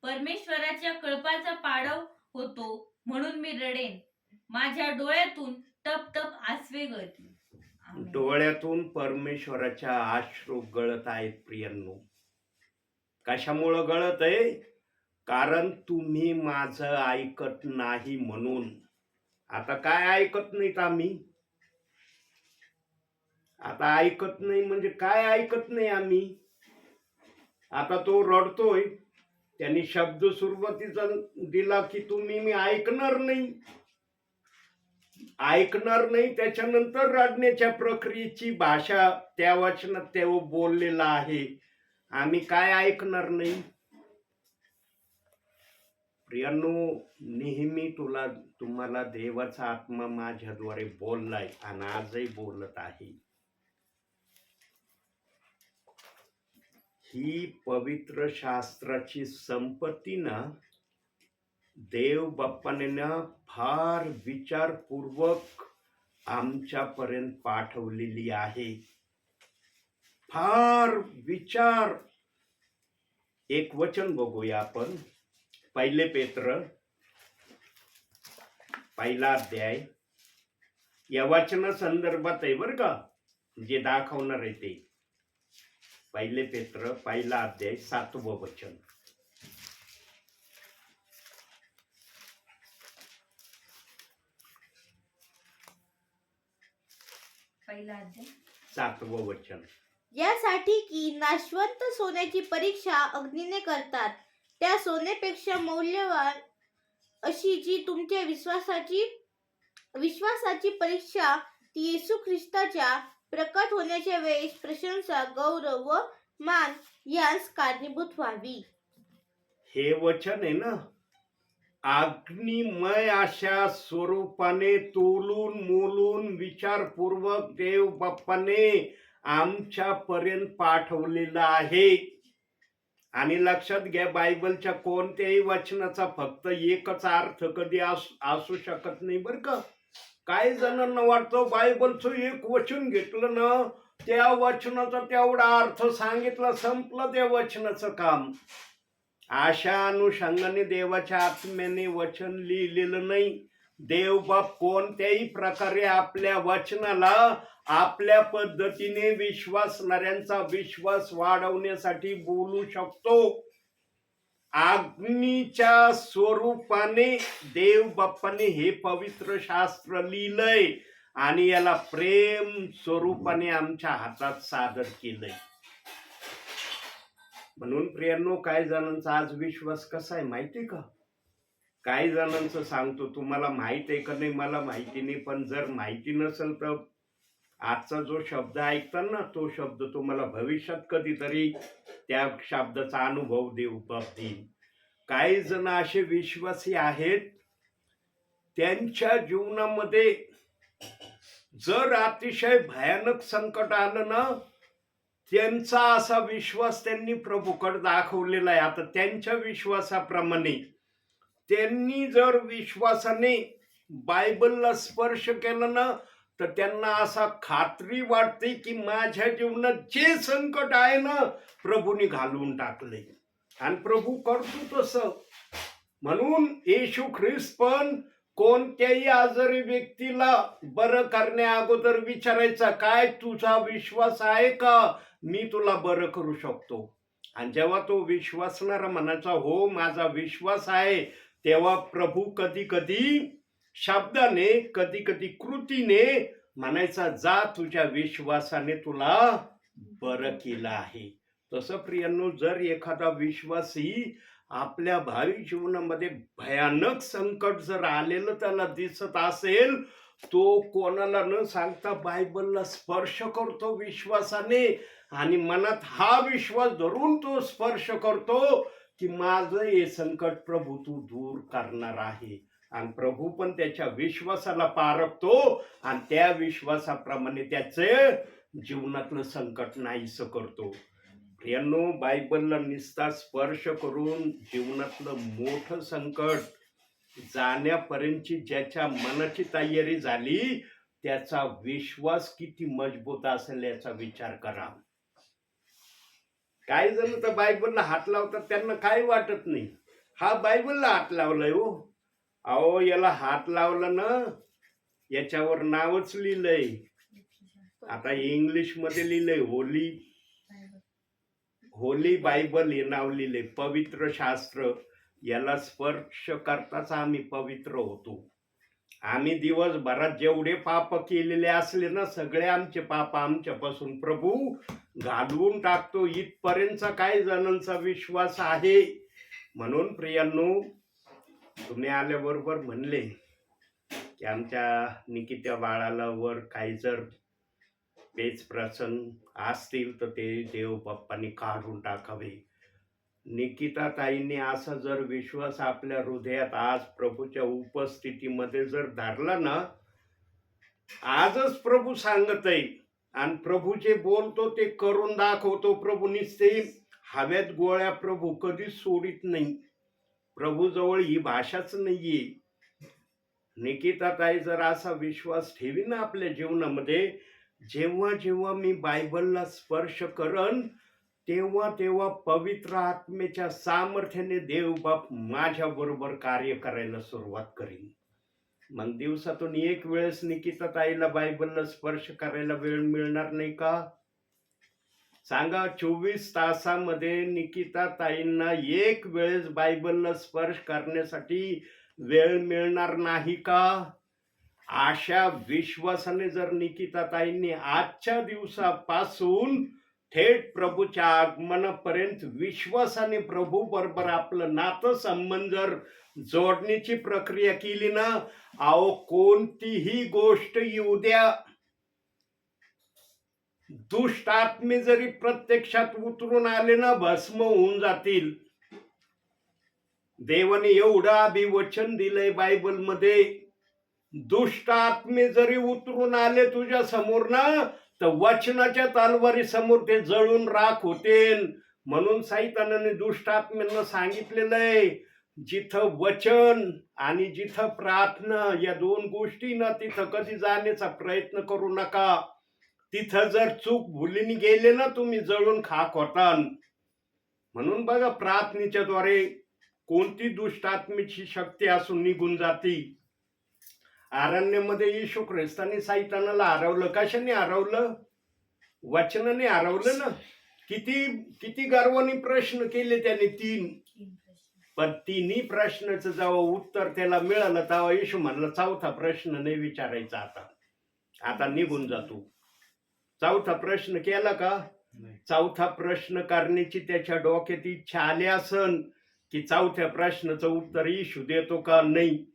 परमेश्वराच्या कळपाचा पाडव होतो म्हणून मी रडेन. माझ्या डोळ्यातून टप टप आसवे गळतील. डोळ्यातून परमेश्वराच्या अश्रू गळत आहेत प्रियांनो. कशामुळं गळत आहे? कारण तुम्ही माझं ऐकत नाही म्हणून. आता काय ऐकत नाहीत आम्ही? आता ऐकत नाही म्हणजे काय ऐकत नाही आम्ही? आता तो रडतोय, त्यांनी शब्द सुरुवातीचा दिला की तुम्ही मी ऐकणार नाही. ऐकणार नाही, त्याच्यानंतर रडण्याच्या प्रक्रियेची भाषा त्या वचनात तेव्हा बोललेला आहे. आम्ही काय ऐकणार नाही? प्रियांनो, नेहमी तुम्हाला देवाचा आत्मा माझ्याद्वारे बोललाय आणि आजही बोलत आहे. ही पवित्र शास्त्राची संपत्ती ना देव बाप्पाने फार विचारपूर्वक आमच्यापर्यंत पाठवलेली आहे. फार विचार. एक वचन बघूया आपण, 1 पेत्र 1 अध्याय. या वचना संदर्भात आहे बरं का, जे दाखवणार आहे ते. 1 पेत्र 1 अध्याय 7वं वचन. पहिला अध्याय 7वं वचन. यासाठी की नाशवंत सोन्याची परीक्षा अग्नीने करतात, त्या सोन्यापेक्षा मौल्यवान अशी जी तुमच्या विश्वासाची परीक्षा ती येशू ख्रिस्ताच्या प्रकट होण्याच्या वेळेस प्रशंसा, गौरव व मान यांस कारणीभूत व्हावी. हे वचन आहे ना, अग्निमय अशा स्वरूपाने तोलून मोलून विचारपूर्वक देव बाप्पाने आमच्यापर्यंत पाठवलेलं आहे. आणि लक्षात घ्या, बायबलच्या कोणत्याही वचनाचा फक्त एकच अर्थ कधी असू शकत नाही बरं का. काही जणांना वाटतं बायबलचं एक वचन घेतलं ना, त्या वचनाचा तेवढा अर्थ सांगितला, संपलं त्या वचनाचं काम. अशा अनुषंगाने देवाच्या आत्म्याने वचन लिहिलेलं नाही. देवबाप कोणत्याही प्रकारे आपल्या वचनाला आपल्या पद्धतीने विश्वासणाऱ्यांचा विश्वास वाढवण्यासाठी बोलू शकतो. अग्नीच्या स्वरूपाने देव बाप्पाने हे पवित्र शास्त्र लिहिलंय आणि याला प्रेम स्वरूपाने आमच्या हातात सादर केलंय. म्हणून प्रियांनो, काही जणांचा आज विश्वास कसा आहे माहिती का? काही जणांचं सांगतो, तुम्हाला माहित आहे का नाही मला माहिती नाही, पण जर माहिती नसेल तर आजचा जो शब्द ऐकता ना, तो शब्द तुम्हाला भविष्यात कधीतरी त्या शब्दाचा अनुभव देऊ देईल. काही जण असे विश्वासी आहेत, त्यांच्या जीवनामध्ये जर अतिशय भयानक संकट आलं ना, त्यांचा असा विश्वास त्यांनी प्रभूकडे दाखवलेला आहे. आता त्यांच्या विश्वासाप्रमाणे त्यांनी जर विश्वासाने बायबलला स्पर्श केला ना, तर त्यांना असा खात्री वाटते की माझ्या जीवनात जे संकट आहे ना, प्रभूने घालवून टाकले. आणि प्रभू करतो तसं. म्हणून येशू ख्रिस्त पण कोणत्याही आजारी व्यक्तीला बरं करण्या अगोदर विचारायचा, काय तुझा विश्वास आहे का, मी तुला बरं करू शकतो. आणि जेव्हा तो विश्वासणारा म्हणायचा हो माझा विश्वास आहे, तेव्हा प्रभू कधी कधी शब्दाने कधी कधी कृतीने म्हणायचा, जा तुझ्या विश्वासाने तुला बरं केलं आहे. तसं प्रियांनो, जर एखादा विश्वासी आपल्या भावी जीवनामध्ये भयानक संकट जर आलेलं त्याला दिसत असेल, तो कोणाला न सांगता बायबलला स्पर्श करतो विश्वासाने आणि मनात हा विश्वास धरून तो स्पर्श करतो की माझं हे संकट प्रभू तू दूर करणार आहे. आणि प्रभू पण त्याच्या विश्वासाला पारखतो आणि त्या विश्वासाप्रमाणे त्याचे जीवनातलं संकट नाहीसं करतो. प्रियांनो, बायबलला निस्ता स्पर्श करून जीवनातलं मोठं संकट जाण्यापर्यंतची ज्याच्या मनाची तयारी झाली, त्याचा विश्वास किती मजबूत असेल याचा विचार करा. काही जण तर बायबलला हात लावतात, त्यांना काही वाटत नाही. हा बायबलला हात लावलाय हो. अहो, याला हात लावला ना, याच्यावर नावच लिहिलंय. आता इंग्लिश मध्ये लिहिलंय होली बायबल हे नाव लिहिलंय, पवित्र शास्त्र. याला स्पर्श करताच आम्ही पवित्र होतो. आम्ही दिवसभरात जेवढे पाप केलेले असले ना, सगळे आमचे पाप आमच्यापासून प्रभू घालवून टाकतो. इथपर्यंतचा काही जणांचा विश्वास आहे. म्हणून प्रियांनो, तुम्ही आल्याबरोबर म्हणले की आमच्या निकित्या बाळाला वर काही जर पेच प्रसंग असतील तर ते देव बाप्पांनी काढून टाकावे. निकिता ताईंनी असा जर विश्वास आपल्या हृदयात आज प्रभूच्या उपस्थितीमध्ये जर धरला ना, आजच प्रभू सांगत आहे आणि प्रभू जे बोलतो ते करून दाखवतो. प्रभू निस्ते हव्यात गोळ्या प्रभू कधीच सोडित नाही. प्रभू जवळ ही भाषाच नाहीये. निकिता ताई जर असा विश्वास ठेवी ना आपल्या जीवनामध्ये, जेव्हा जेव्हा मी बायबलला स्पर्श करन तेव्हा तेव्हा पवित्र आत्मेच्या सामर्थ्याने देवबाप माझ्या बरोबर कार्य करायला सुरुवात करीन. मग दिवसातून एक वेळेस निकिता ताईला बायबलला स्पर्श करायला वेळ मिळणार नाही का? सांगा, 24 तासामध्ये निकिता ताईंना एक वेळेस बायबलला स्पर्श करण्यासाठी वेळ मिळणार नाही का? अशा विश्वासाने जर निकिता ताईंनी आजच्या दिवसापासून थेट प्रभूच्या आगमनापर्यंत विश्वासाने प्रभू बरोबर आपलं नातं संबंध जर जोडण्याची प्रक्रिया केली ना, अहो कोणतीही गोष्ट येऊ द्या, दुष्ट आत्मे जरी प्रत्यक्षात उतरून आले ना, भस्म होऊन जातील. देवाने एवढं अभिवचन दिलंय बायबलमध्ये, दुष्ट आत्मे जरी उतरून आले तुझ्या समोर ना, तर वचनाच्या तलवारी समोर ते जळून राख होतील. म्हणून सैतानाने दुष्ट आत्म्यांना सांगितलेलं आहे, जिथं वचन आणि जिथं प्रार्थना या दोन गोष्टी ना, तिथं कधी जाण्याचा प्रयत्न करू नका. तिथं जर चूक भुलीने गेले ना, तुम्ही जळून खाक होतान. म्हणून बघा, प्रार्थनेच्या द्वारे कोणती दुष्ट आत्मेची शक्ती असून निघून जाती. अरण्यामध्ये येशू ख्रिस्ताने सैतानाला हरवलं. कशाने हरवलं? वचनाने हरवलं ना. किती किती गर्वाने प्रश्न केले त्याने, 3. पण तिन्ही प्रश्नाचं जेव्हा उत्तर त्याला मिळालं तेव्हा येशू म्हणला, 4था प्रश्न नाही विचारायचा, आता निघून जातो. 4था प्रश्न केला का? 4था प्रश्न करण्याची त्याच्या डोक्यात इच्छा आली असन की 4थ्या प्रश्नाचं उत्तर येशू देतो का? नाही.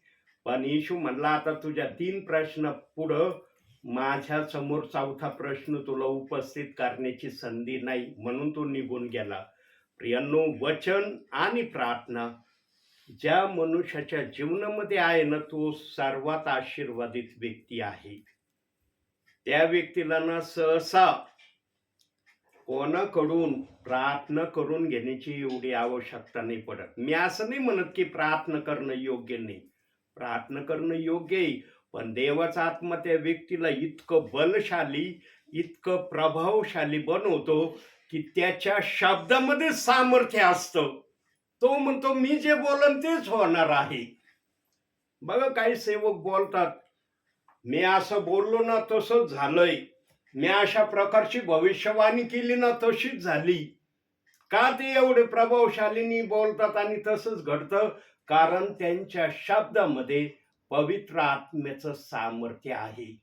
पण येशू म्हणला, आता तुझ्या 3 प्रश्न पुढं माझ्या समोर 4था प्रश्न तुला उपस्थित करण्याची संधी नाही, म्हणून तो निघून गेला. प्रियांनो, वचन आणि प्रार्थना ज्या मनुष्याच्या जीवनामध्ये आहे ना, तो सर्वात आशीर्वादित व्यक्ती आहे. त्या व्यक्तीला ना सहसा कोणाकडून प्रार्थना करून घेण्याची एवढी आवश्यकता नाही पडत. मी असं नाही म्हणत की प्रार्थना करणं योग्य नाही, प्रार्थना करणं योग्य आहे, पण देवाचा आत्मा त्या व्यक्तीला इतकं बलशाली, इतकं प्रभावशाली बनवतो की त्याच्या शब्दामध्ये सामर्थ्य असतं. तो म्हणतो, मी जे बोलन तेच होणार आहे. बघा, काही सेवक बोलतात, मी असं बोललो ना तसंच झालंय, मी अशा प्रकारची भविष्यवाणी केली ना तशीच झाली. का ते एवढे प्रभावशालीनी बोलतात आणि तसंच घडतं? कारण त्यांच्या शब्दामध्ये पवित्र आत्म्याचं सामर्थ्य आहे.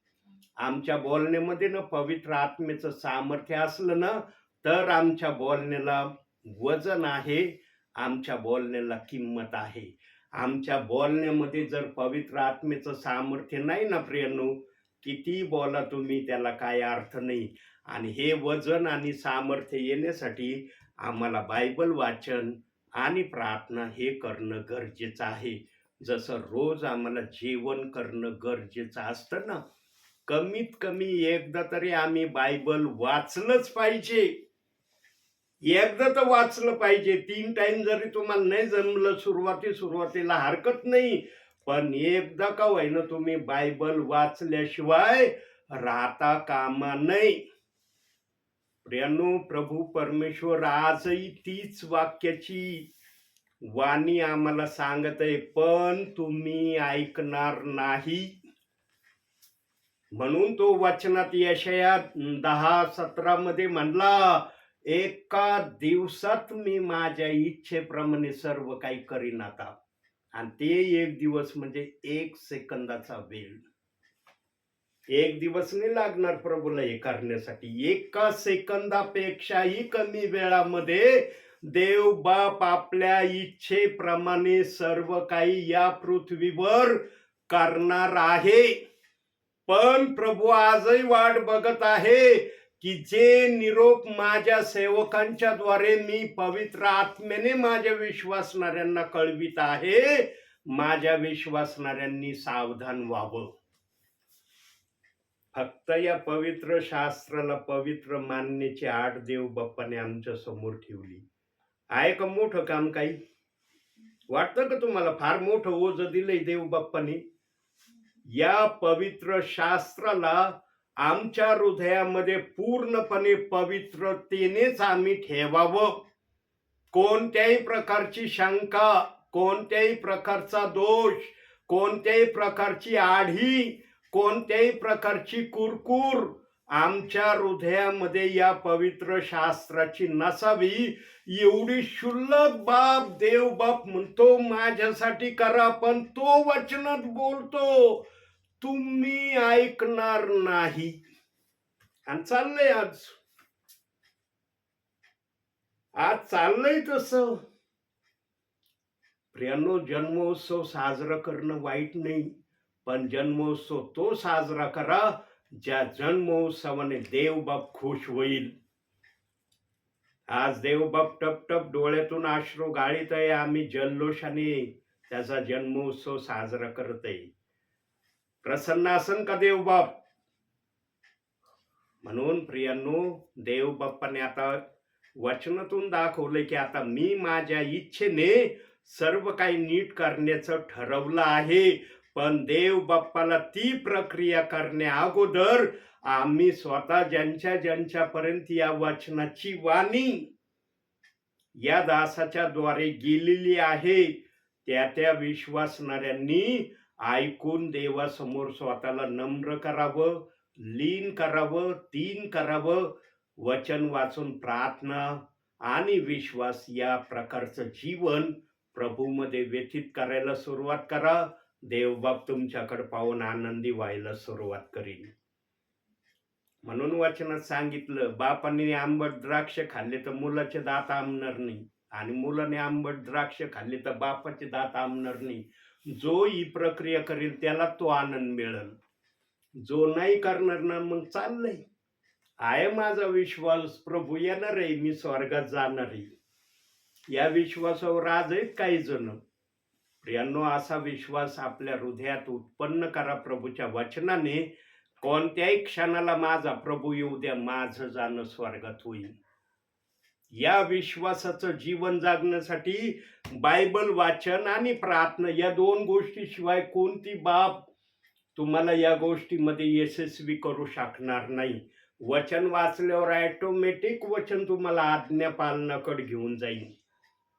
आमच्या बोलण्यामध्ये ना पवित्र आत्म्याचं सामर्थ्य असलं ना तर आमच्या बोलण्याला वजन आहे, आमच्या बोलण्याला किंमत आहे. आमच्या बोलण्यामध्ये जर पवित्र आत्म्याचं सामर्थ्य नाही ना प्रियांनो, किती बोला तुम्ही, त्याला काय अर्थ नाही. आणि हे वजन आणि सामर्थ्य येण्यासाठी आम्हाला बायबल वाचन आणि प्रार्थना हे करणं गरजेचं आहे. जसं रोज आम्हाला जेवण करणं गरजेचं असतं ना, कमीत कमी एकदा तरी आम्ही बायबल वाचलंच पाहिजे. एकदा तर वाचलं पाहिजे. 3 टाइम जरी तुम्हाला नाही जमलं सुरुवातीला हरकत नाही, पण एकदा का होईना तुम्ही बायबल वाचल्याशिवाय राहता कामा नाही. प्रियांनो, प्रभू परमेश्वर आजही तीच वाक्याची वाणी आम्हाला सांगत आहे, पण तुम्ही ऐकणार नाही. म्हणून तो वचनात यशाया 10:17 मध्ये म्हणला, एका दिवसात मी माझ्या इच्छेप्रमाणे सर्व काही करीन आता. आणि ते 1 दिवस म्हणजे 1 सेकंदाचा वेळ. 1 दिवस नाही लागणार प्रभूला हे करण्यासाठी. 1 सेकंदापेक्षाही कमी वेळामध्ये देव बाप आपल्या इच्छेप्रमाणे सर्व काही या पृथ्वीवर करणार आहे. पण प्रभू आजही वाट बघत आहे की जे निरोप माझ्या सेवकांच्या द्वारे मी पवित्र आत्म्याने माझ्या विश्वासणाऱ्यांना कळवित आहे, माझ्या विश्वासणाऱ्यांनी सावधान व्हावं. फक्त या पवित्र शास्त्राला पवित्र मानण्याची आड देव बाप्पाने आमच्या समोर ठेवली आहे. का मोठं काम काही वाटतं का तुम्हाला? फार मोठं ओझं दिलंय देव बाप्पाने. या पवित्र शास्त्राला आमच्या हृदयामध्ये पूर्णपणे पवित्रतेनेच आम्ही ठेवावं. कोणत्याही प्रकारची शंका, कोणत्याही प्रकारचा दोष, कोणत्याही प्रकारची आढी, कोणत्याही प्रकारची कुरकुर आमच्या हृदयामध्ये या पवित्र शास्त्राची नसावी. एवढी क्षुल्लक बाप देव बाप म्हणतो माझ्यासाठी करा, पण तो वचनात बोलतो तुम्ही ऐकणार नाही. आणि चाललंय आज चाललंय तसं. प्रियांनो, जन्मोत्सव साजरा करणं वाईट नाही, पण जन्मोत्सव तो साजरा करा ज्या जन्मोत्सवाने देवबाप खुश होईल. आज देवबाप टप टप डोळ्यातून अश्रू गाळीत आहे. आम्ही जल्लोषाने त्याचा जन्मोत्सव साजरा करत आहे. प्रसन्न असन का देवबाप? म्हणून प्रियांनो, देवबाप्पाने आता वचनातून दाखवलंय की आता मी माझ्या इच्छेने सर्व काही नीट करण्याचं ठरवलं आहे. पण देव बाप्पाला ती प्रक्रिया करण्या अगोदर आम्ही स्वतः ज्यांच्यापर्यंत या वचनाची वाणी या दासाच्या द्वारे गेलेली आहे त्या विश्वासणाऱ्यांनी ऐकून देवासमोर स्वतःला नम्र करावं, लीन करावं, तीन करावं. वचन वाचून प्रार्थना आणि विश्वास या प्रकारचं जीवन प्रभूमध्ये व्यतीत करायला सुरुवात करा. देवबाप तुमच्याकडे पाहून आनंदी व्हायला सुरुवात करील. म्हणून वचनात सांगितलं, बापाने आंबट द्राक्ष खाल्ले तर मुलाचे दात आंबणार नाही, आणि मुलाने आंबट द्राक्ष खाल्ले तर बापाचे दात आंबणार नाही. जो ही प्रक्रिया करेल त्याला तो आनंद मिळेल. जो नाही करणार ना, मग चाललंय, आहे माझा विश्वास, प्रभू येणार आहे, मी स्वर्गात जाणार आहे, या विश्वासावर आज आहेत काही जण. प्रियांनो, असा विश्वास आपल्या हृदयात उत्पन्न करा प्रभूच्या वचनाने. कोणत्याही क्षणाला माझा प्रभू येऊ द्या, माझं जाणं स्वर्गात होईल. या विश्वासाचं जीवन जगण्यासाठी बायबल वाचन आणि प्रार्थना या दोन गोष्टीशिवाय कोणती बाप तुम्हाला या गोष्टीमध्ये यशस्वी करू शकणार नाही. वचन वाचल्यावर ऑटोमॅटिक वचन तुम्हाला आज्ञा पालनाकडे घेऊन जाईल.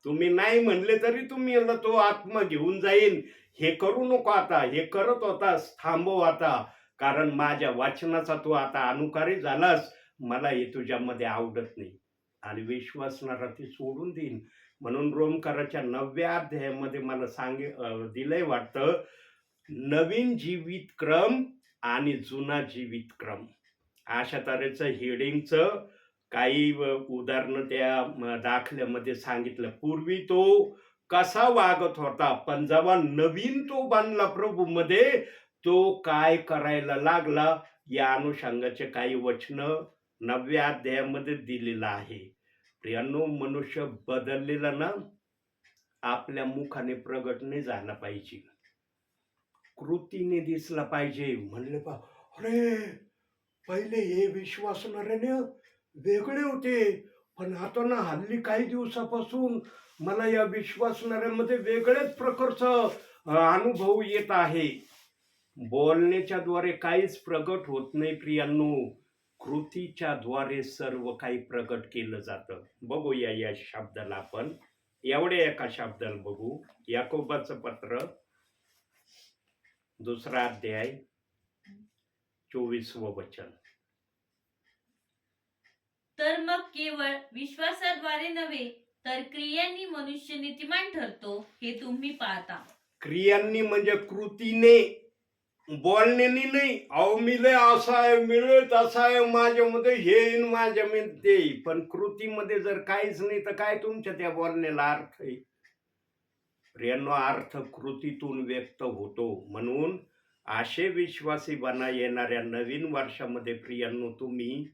तुम्ही नाही म्हणले तरी तुम्ही तो आत्मा घेऊन जाईल. हे करू नको आता, हे करत होतास, थांबव आता, कारण माझ्या वचनाचा तू आता अनुकारी झालास, मला हे तुझ्यामध्ये आवडत नाही, आणि विश्वासणारा ती सोडून देईन. म्हणून रोमकाराच्या 9व्या अध्यायामध्ये मला दिलंय वाटतं, नवीन जीवित क्रम आणि जुना जीवित क्रम, अशा तऱ्हेचं हेडिंगचं काही उदाहरणं त्या दाखल्यामध्ये सांगितलं. पूर्वी तो कसा वागत होता, पण जेव्हा नवीन तो बनला प्रभू मध्ये, तो काय करायला लागला, या अनुषंगाचे काही वचन 9व्या अध्यायामध्ये दिलेलं आहे. प्रियांनो, मनुष्य बदललेला ना आपल्या मुखाने प्रगट नाही झाला पाहिजे, कृतीने दिसला पाहिजे. म्हणले पा, अरे पहिले हे विश्वासणाऱ्याने वेगळे होते, पण आता ना हल्ली काही दिवसापासून मला या विश्वासणाऱ्यामध्ये वेगळेच प्रकारचा अनुभव येत आहे. बोलण्याच्या द्वारे काहीच प्रगट होत नाही प्रियांनो, कृतीच्या द्वारे सर्व काही प्रगट केलं जातं. बघूया या शब्दाला, आपण एवढ्या एका शब्दाला बघू. याकोबाचं पत्र 2रा अध्याय 24वं वचन. तर मग केवळ विश्वासाद्वारे नव्हे तर क्रियांनी मनुष्य नीतिमान ठरतो, हे तुम्ही पाहता. क्रियांनी म्हणजे कृतीने, बोलण्याने नाही. अहो मी लय असा आहे, मिळत असा आहे, माझ्यामध्ये हे येईन, माझ्यामध्ये ते, पण कृतीमध्ये जर काहीच नाही तर काय तुमच्या त्या बोलण्याला अर्थ आहे? प्रियांनो, अर्थ कृतीतून व्यक्त होतो. म्हणून असे विश्वासी बना येणाऱ्या नवीन वर्षामध्ये प्रियांनो, तुम्ही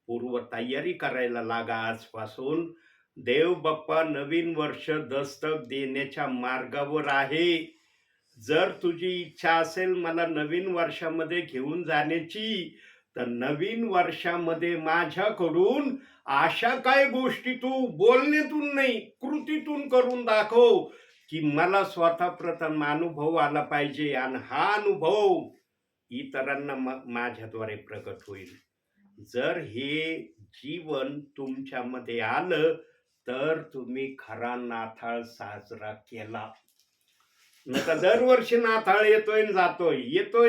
पूर्व तयारी करायला लागा आजपासून. देव बाप्पा नवीन वर्ष दस्तक देण्याच्या मार्गावर आहे. जर तुझी इच्छा असेल मला नवीन वर्षामध्ये घेऊन जाण्याची, तर नवीन वर्षामध्ये माझ्याकडून अशा काय गोष्टी तू बोलण्यातून नाही कृतीतून करून दाखव, की मला स्वतः प्रथम अनुभव आला पाहिजे, आणि हा अनुभव इतरांना माझ्याद्वारे प्रकट होईल. जर हे जीवन तुमच्यामध्ये आलं तर तुम्ही खरा नाताळ साजरा केला. नका दरवर्षी नाताळ येतोय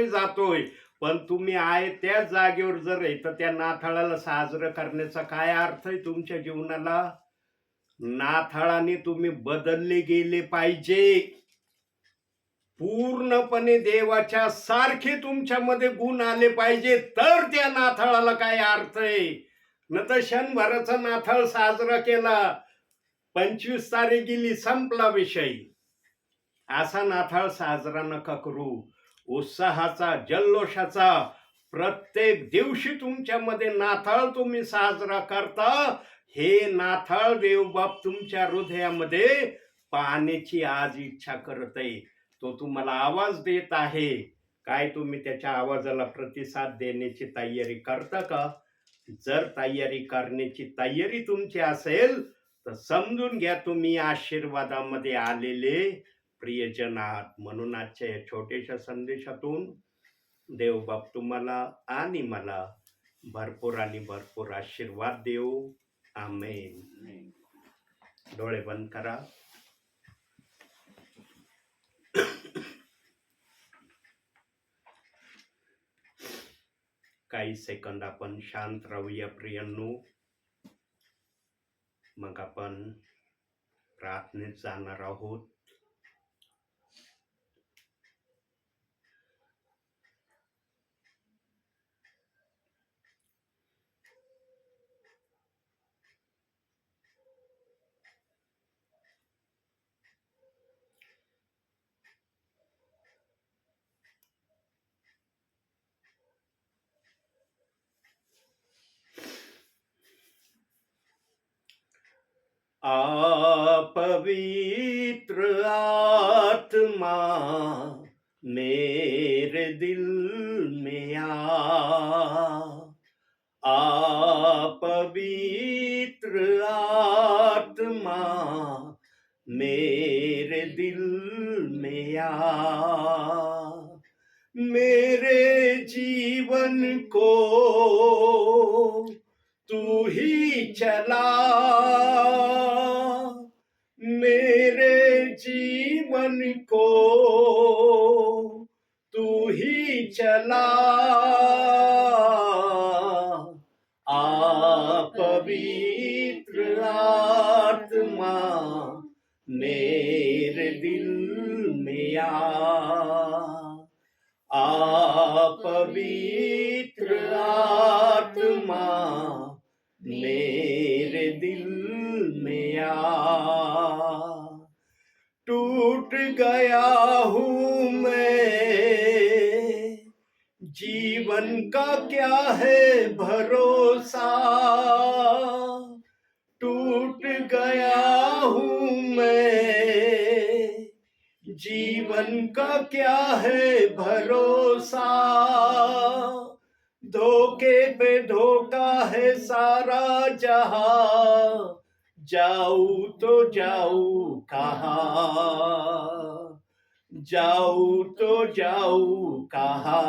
जातोय, पण तुम्ही आहे त्या जागेवर जर आहे तर त्या नाताळाला साजरं करण्याचा काय अर्थ आहे तुमच्या जीवनाला? नाताळाने तुम्ही बदलले गेले पाहिजे. पूर्णपणे देवाच्या सारखे तुमच्यामध्ये गुण आले पाहिजे, तर त्या नाताळाला काय अर्थ आहे. न तर क्षणभराचा नाताळ साजरा केला, 25 तारीख गेली, संपला विषय. असा नाताळ साजरा नका करू. उत्साहाचा, जल्लोषाचा प्रत्येक दिवशी तुमच्यामध्ये नाताळ तुम्ही साजरा करता. हे नाताळ देवबाप तुमच्या हृदयामध्ये पाहण्याची आज इच्छा करत आहे. तो तुम्हाला आवाज देत आहे. काय तुम्ही त्याच्या आवाजाला प्रतिसाद देण्याची तयारी करता का? जर तयारी करण्याची तयारी तुमची असेल तर समजून घ्या तुम्ही आशीर्वादामध्ये आलेले प्रियजन आहात. म्हणून आजच्या या छोट्याशा संदेशातून देवबाप तुम्हाला आणि मला भरपूर आणि भरपूर आशीर्वाद देऊ. आमेन. डोळे बंद करा. काही सेकंद आपण शांत राहूया प्रियांनो. मग आपण प्रार्थनेत जाणार आहोत. पवित्र आत्मा मेरे दिल में पवित्र आत्मा मेरे दिल में मेरे जीवन को तू ही चला, मेरे जीवन को तू ही चला. पवित्र आत्मा मेरे दिल में पवित्र आत्मा मेरे दिल में टूट गया हूँ मैं, जीवन का क्या है भरोसा, टूट गया हूँ मैं, जीवन का क्या है भरोसा, धोखे पे धोखा है सारा जहां, जाऊं तो जाऊं कहाँ, जाऊं तो जाऊं कहाँ.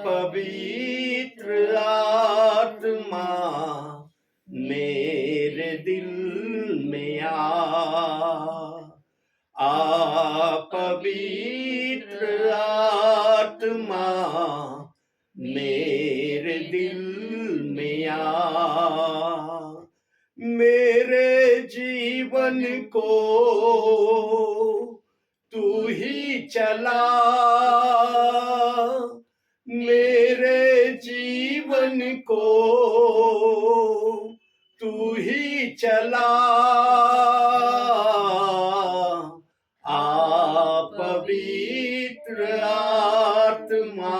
पवित्र आत्मा मेरे दिल में पवित्र आत्मा मेरे दिल में मेरे जीवन को तू ही चला, मेरे जीवन को तू ही चला. पवित्र आत्मा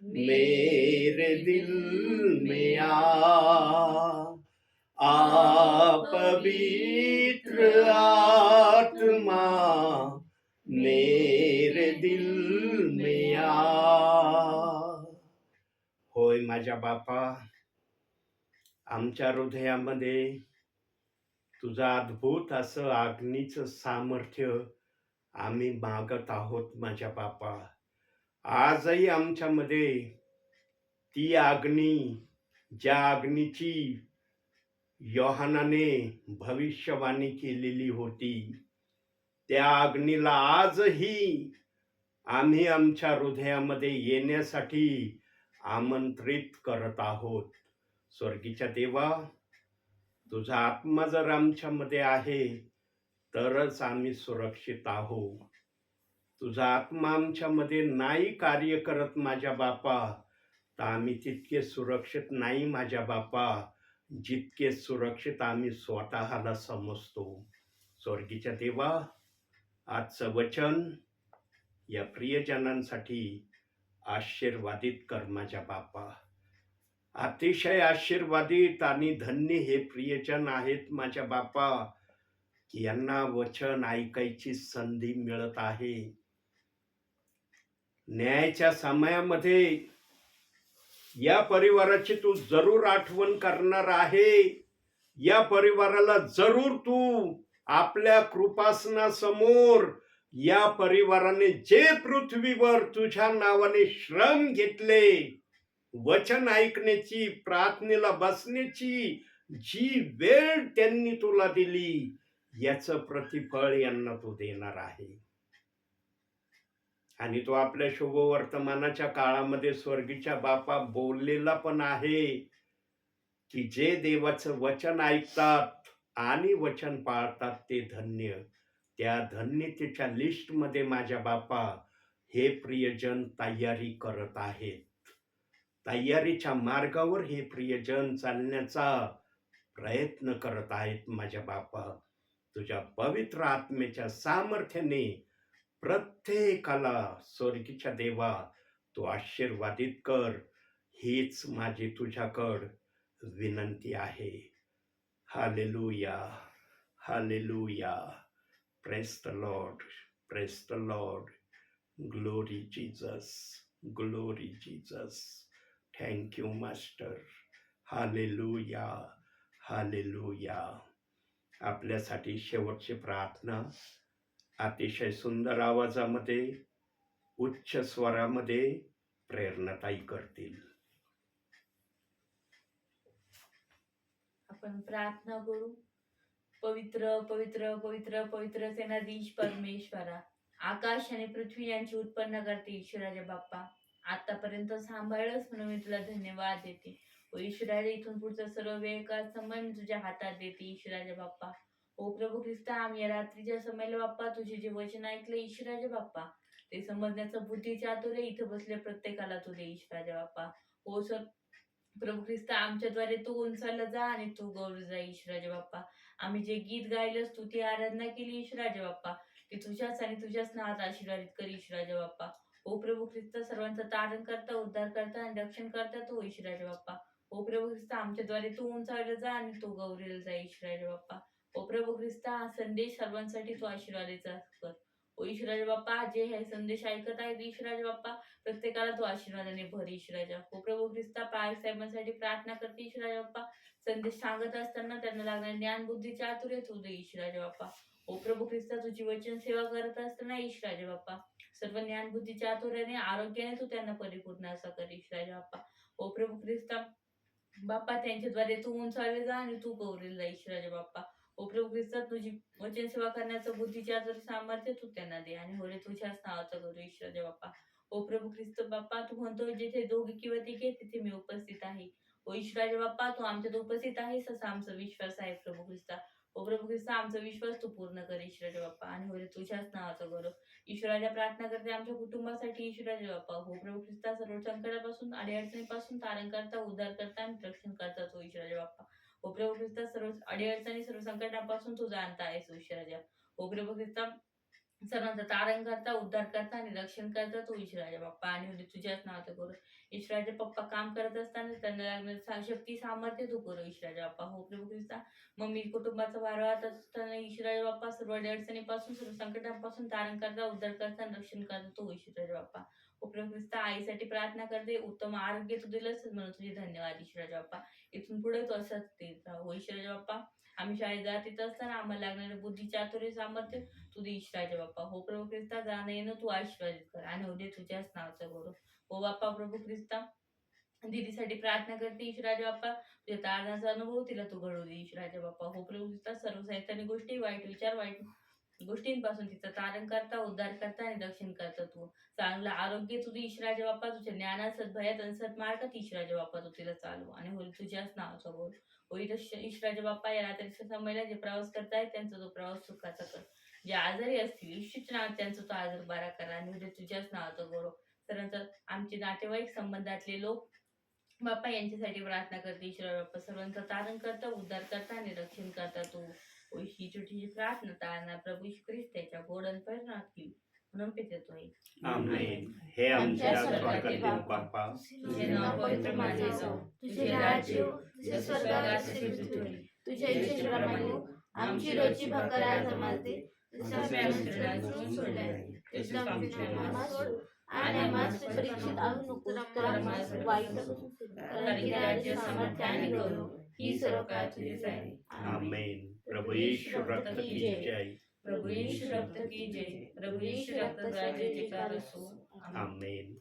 मेरे दिल में पवित्र आत्मा मेरे दिल में होय माझ्या बापा, आमच्या हृदयामध्ये तुझं अद्भुत असं अग्नीचं सामर्थ्य आम्ही मागत आहोत माझ्या बापा. आजही आमच्यामध्ये ती अग्नी, ज्या अग्नीची योहानाने भविष्यवाणी केलेली होती, त्या अग्नीला आजही आम्ही आमच्या हृदयामध्ये येण्यासाठी आमंत्रित करत आहोत. स्वर्गीच्या देवा, तुझा आत्मा जर आमच्यामध्ये आहे तरच आम्ही सुरक्षित आहोत. तुझा आत्मा आमच्यामध्ये नाही कार्य करत माझ्या बापा, तर आम्ही तितके सुरक्षित नाही माझ्या बापा, जितके सुरक्षित आम्ही स्वतःला समजतो. स्वर्गीच्या देवा, आजचं वचन या प्रियजनांसाठी आशीर्वादित कर माझ्या बापा. अतिशय आशीर्वादित आणि धन्य हे प्रियजन आहेत माझ्या बापा, की यांना वचन ऐकायची संधी मिळत आहे. न्यायाच्या समयामध्ये या परिवाराची तू जरूर आठवण करणार आहे. या परिवाराला जरूर तू आपल्या कृपासनासमोर, या परिवाराने जे पृथ्वीवर तुझ्या नावाने श्रम घेतले, वचन ऐकण्याची, प्रार्थनेला बसण्याची जी वेळ त्यांनी तुला दिली, याचं प्रतिफळ यांना तू देणार आहे. आणि तो आपल्या शुभवर्तमानाच्या काळामध्ये स्वर्गीच्या बापा बोललेला पण आहे की जे देवाचं वचन ऐकतात आणि वचन पाळतात ते धन्य. त्या धन्यतेच्या लिस्टमध्ये माझ्या बापा हे प्रियजन तयारी करत आहेत. तयारीच्या मार्गावर हे प्रियजन चालण्याचा प्रयत्न करत आहेत. माझ्या बापा, तुझ्या पवित्र आत्मेच्या सामर्थ्याने प्रत्येकाला स्वर्गीच्या देवा तू आशीर्वादित कर, हीच माझी तुझ्याकड विनंती आहे. Hallelujah, hallelujah. Praise the Lord, praise the Lord. Glory Jesus, glory Jesus. Thank you master. Hallelujah, hallelujah. आपल्यासाठी शेवटची प्रार्थना अतिशय सुंदर आवाजामध्ये उच्च स्वरामध्ये प्रेरणाताई करतील. आपण प्रार्थना करू. पवित्र पवित्र पवित्र पवित्र सेनाधीश परमेश्वरा, आकाश आणि पृथ्वी यांची उत्पन्न करते ईश्वराच्या बाप्पा, आतापर्यंत सांभाळलंस म्हणून मी तुला धन्यवाद देते. ओ ईश्वराच्या इथून पुढचा सर्व वेळ काळ समय मी तुझ्या हातात देते ईश्वराच्या बाप्पा. ओ प्रभू ख्रिस्ता, आम्ही या रात्रीच्या समयाला बाप्पा तुझे जे वचन ऐकले ईश्वराच्या बाप्पा, ते समजण्याचं बुद्धी चातुर्य इथं बसले प्रत्येकाला तू दे ईश्वराच्या बाप्पा. ओ सर प्रभू ख्रिस्ता, आमच्याद्वारे तू उंचावला जा आणि तू गौरव जा ईश्वराच्या बाप्पा. आम्ही जे गीत गायलं, स्तुती आराधना केली ईश्वराच्या बाप्पा, ती तुझ्याच आणि तुझ्याच नावात आशीर्वादित कर ईश्वराच्या बाप्पा. ओ प्रभू ख्रिस्ता, सर्वांचा तारण करता, उद्धार करता आणि रक्षण करता तू ईश्वराच्या बाप्पा. ओ प्रभू ख्रिस्ता, आमच्याद्वारे तू उंचावला जा आणि तू गौरवला जा ईश्वराच्या बाप्पा. ओ प्रभू ख्रिस्ता, हा संदेश सर्वांसाठी तू आशीर्वादाचा कर. ओ ईश्वराच्या बाप्पा, जे हे संदेश ऐकत आहेत ईश्वराच्या बाप्पा, प्रत्येकाला तू आशीर्वादाने भर ईश्वराच्या. ओ प्रभू ख्रिस्ता, पायक साहेबांसाठी प्रार्थना करते ईश्वराच्या बाप्पा, संदेश सांगत असताना त्यांना लागणारे ज्ञान बुद्धी चातुर्य तू दे ईश्वराच्या बाप्पा. ओ प्रभू ख्रिस्ता, तुझी वचन सेवा करत असताना ईश्वराच्या बाप्पा, सर्व ज्ञान बुद्धी चातुर्याने आरोग्याने तू त्यांना परिपूर्ण असा कर ईश्वराच्या बाप्पा. ओ प्रभू ख्रिस्ता बाप्पा, त्यांच्याद्वारे तू उंचावले जा आणि तू गौरवले जा ईश्वराच्या बाप्पा. ओ प्रभू ख्रिस्ता, तुझी वचन सेवा करण्याचं बुद्धीच्या जर सामर्थ्य तू त्यांना दे आणि होले तुझ्याच नावाचं करू ईश्वराच्या बाप्पा. ओ प्रभू ख्रिस्त बाप्पा, तू म्हणतो जिथे दोघे किंवा तिघे तिथे मी उपस्थित आहे. ओ ईश्वराच्या बाप्पा, तू आमच्यात उपस्थित आहेस असा आमचा विश्वास आहे प्रभू ख्रिस्ता. ओ प्रभू ख्रिस्ता, आमचा विश्वास तू पूर्ण कर ईश्वराच्या बाप्पा आणि होले तुझ्याच नावाचं गौरव. ईश्वराच्या प्रार्थना करते आमच्या कुटुंबासाठी ईश्वराच्या बाप्पा. हो प्रभू ख्रिस्ता, सर्व संकटापासून अडीअडचणीपासून तारण करता, उद्धार करता आणि रक्षण करता तो ईश्वराच्या बाप्पा. ओ प्रभू ख्रिस्ता, सर्व अडीअडचणी सर्व संकटापासून तू जाणता आहेस ईश्वराच्या. ओ प्रभू ख्रिस्ता, सर्वांचा तारण करता, उद्धार करता आणि रक्षण करता तो ईश्वराच्या बाप्पा आणि होते तुझ्याच नावाचं करू. ईश्वराचे पप्पा काम करत असताना त्यांना लागणारी शक्ती सामर्थ्य तू करू ईश्वराच्या बाप्पा. हो प्रभू ख्रिस्ता, मम्मी कुटुंबाचा वारवात असताना ईश्वराच्या बाप्पा, सर्व अडचणीपासून सर्व संकटापासून तारण करता, उद्धार करता आणि रक्षण करता तो ईश्वराच्या बाप्पा. हो प्रभू ख्रिस्ता, आईसाठी प्रार्थना करते, उत्तम आरोग्य तू दिलंस म्हणून तुझे धन्यवाद ईश्वराच्या बाप्पा. इथून पुढे तू असंच देत राहा हो ईश्वराच्या बाप्पा. आम्ही शाळेत जात येत असताना आम्हाला लागणारे बुद्धी चातुर्य सामर्थ्य तू दे ईश्वराच्या बाप्पा. हो प्रभू ख्रिस्ता, जाणं येणं तू आशीर्वादित कर आणि उद्या तुझ्याच नावाचं गौरव. हो बाप्पा प्रभू ख्रिस्ता, दीदीसाठी प्रार्थना करते ईश्वराच्या बाप्पा, तुझ्या तारणाचा अनुभव तिला तू घडवू दे ईश्वराच्या बाप्पा. हो प्रभू ख्रिस्ता, सर्व सैतानी गोष्टी, वाईट विचार, वाईट गोष्टींपासून तिचं तारण करता, उद्धार करता आणि रक्षण करता तू. चांगलं आरोग्य तू दे ईश्वराच्या बाप्पा, तुझ्या ज्ञानात, सद्भयात आणि सन्मार्गात ईश्वराच्या बाप्पा तू तिला चालव आणि होईल तुझ्याच नावाचा गौरव. हो ईश्वराच्या बाप्पा, या रात्रीच्या समयाला जे प्रवास करतायत त्यांचा तो प्रवास सुखाचा कर. जे आजारी असतील ईश्वरच्या नावात त्यांचा तो आजार बरा करा आणि होईल तुझ्याच नावाचा गौरव. सर्वांचा आमचे नातेवाईक संबंधातले लोक बाप्पा यांच्यासाठी प्रार्थना करते ईश्वर बाप्पा, सर्वांचा तारण करता, उद्धार करता आणि रक्षण करता तू. ही छोटीशी प्रार्थना तारणा प्रभू ख्रिस्त त्याच्या गोडन परिणामात की म्हणून पेतोय. आमेन. हे आमच्या स्वर्गातील बाप्पा, तुझे नाव पवित्र मानले जाओ, तुझे राज्य येऊ, तुझे स्वर्गात जसे पृथ्वीवर. तुझ्या इच्छेप्रमाणे हो. आमची रोजची भाकर आज आम्हाला दे, जसे आम्ही आमच्या ऋणांकडून सोडले आहे, तसे आमच्या ऋणांना सोड आणि आम्हाला परीक्षेत आणू नकोस, तर आम्हाला वाईटापासून सोड. कारण की राज्य, सामर्थ्य आणि गौरव ही सर्व काळ तुझीच आहे. आमेन. प्रभु यीशु रक्त की जय. प्रभु यीशु रक्त की जय. प्रभु यीशु रक्त राज्य जयकार असो. आमेन.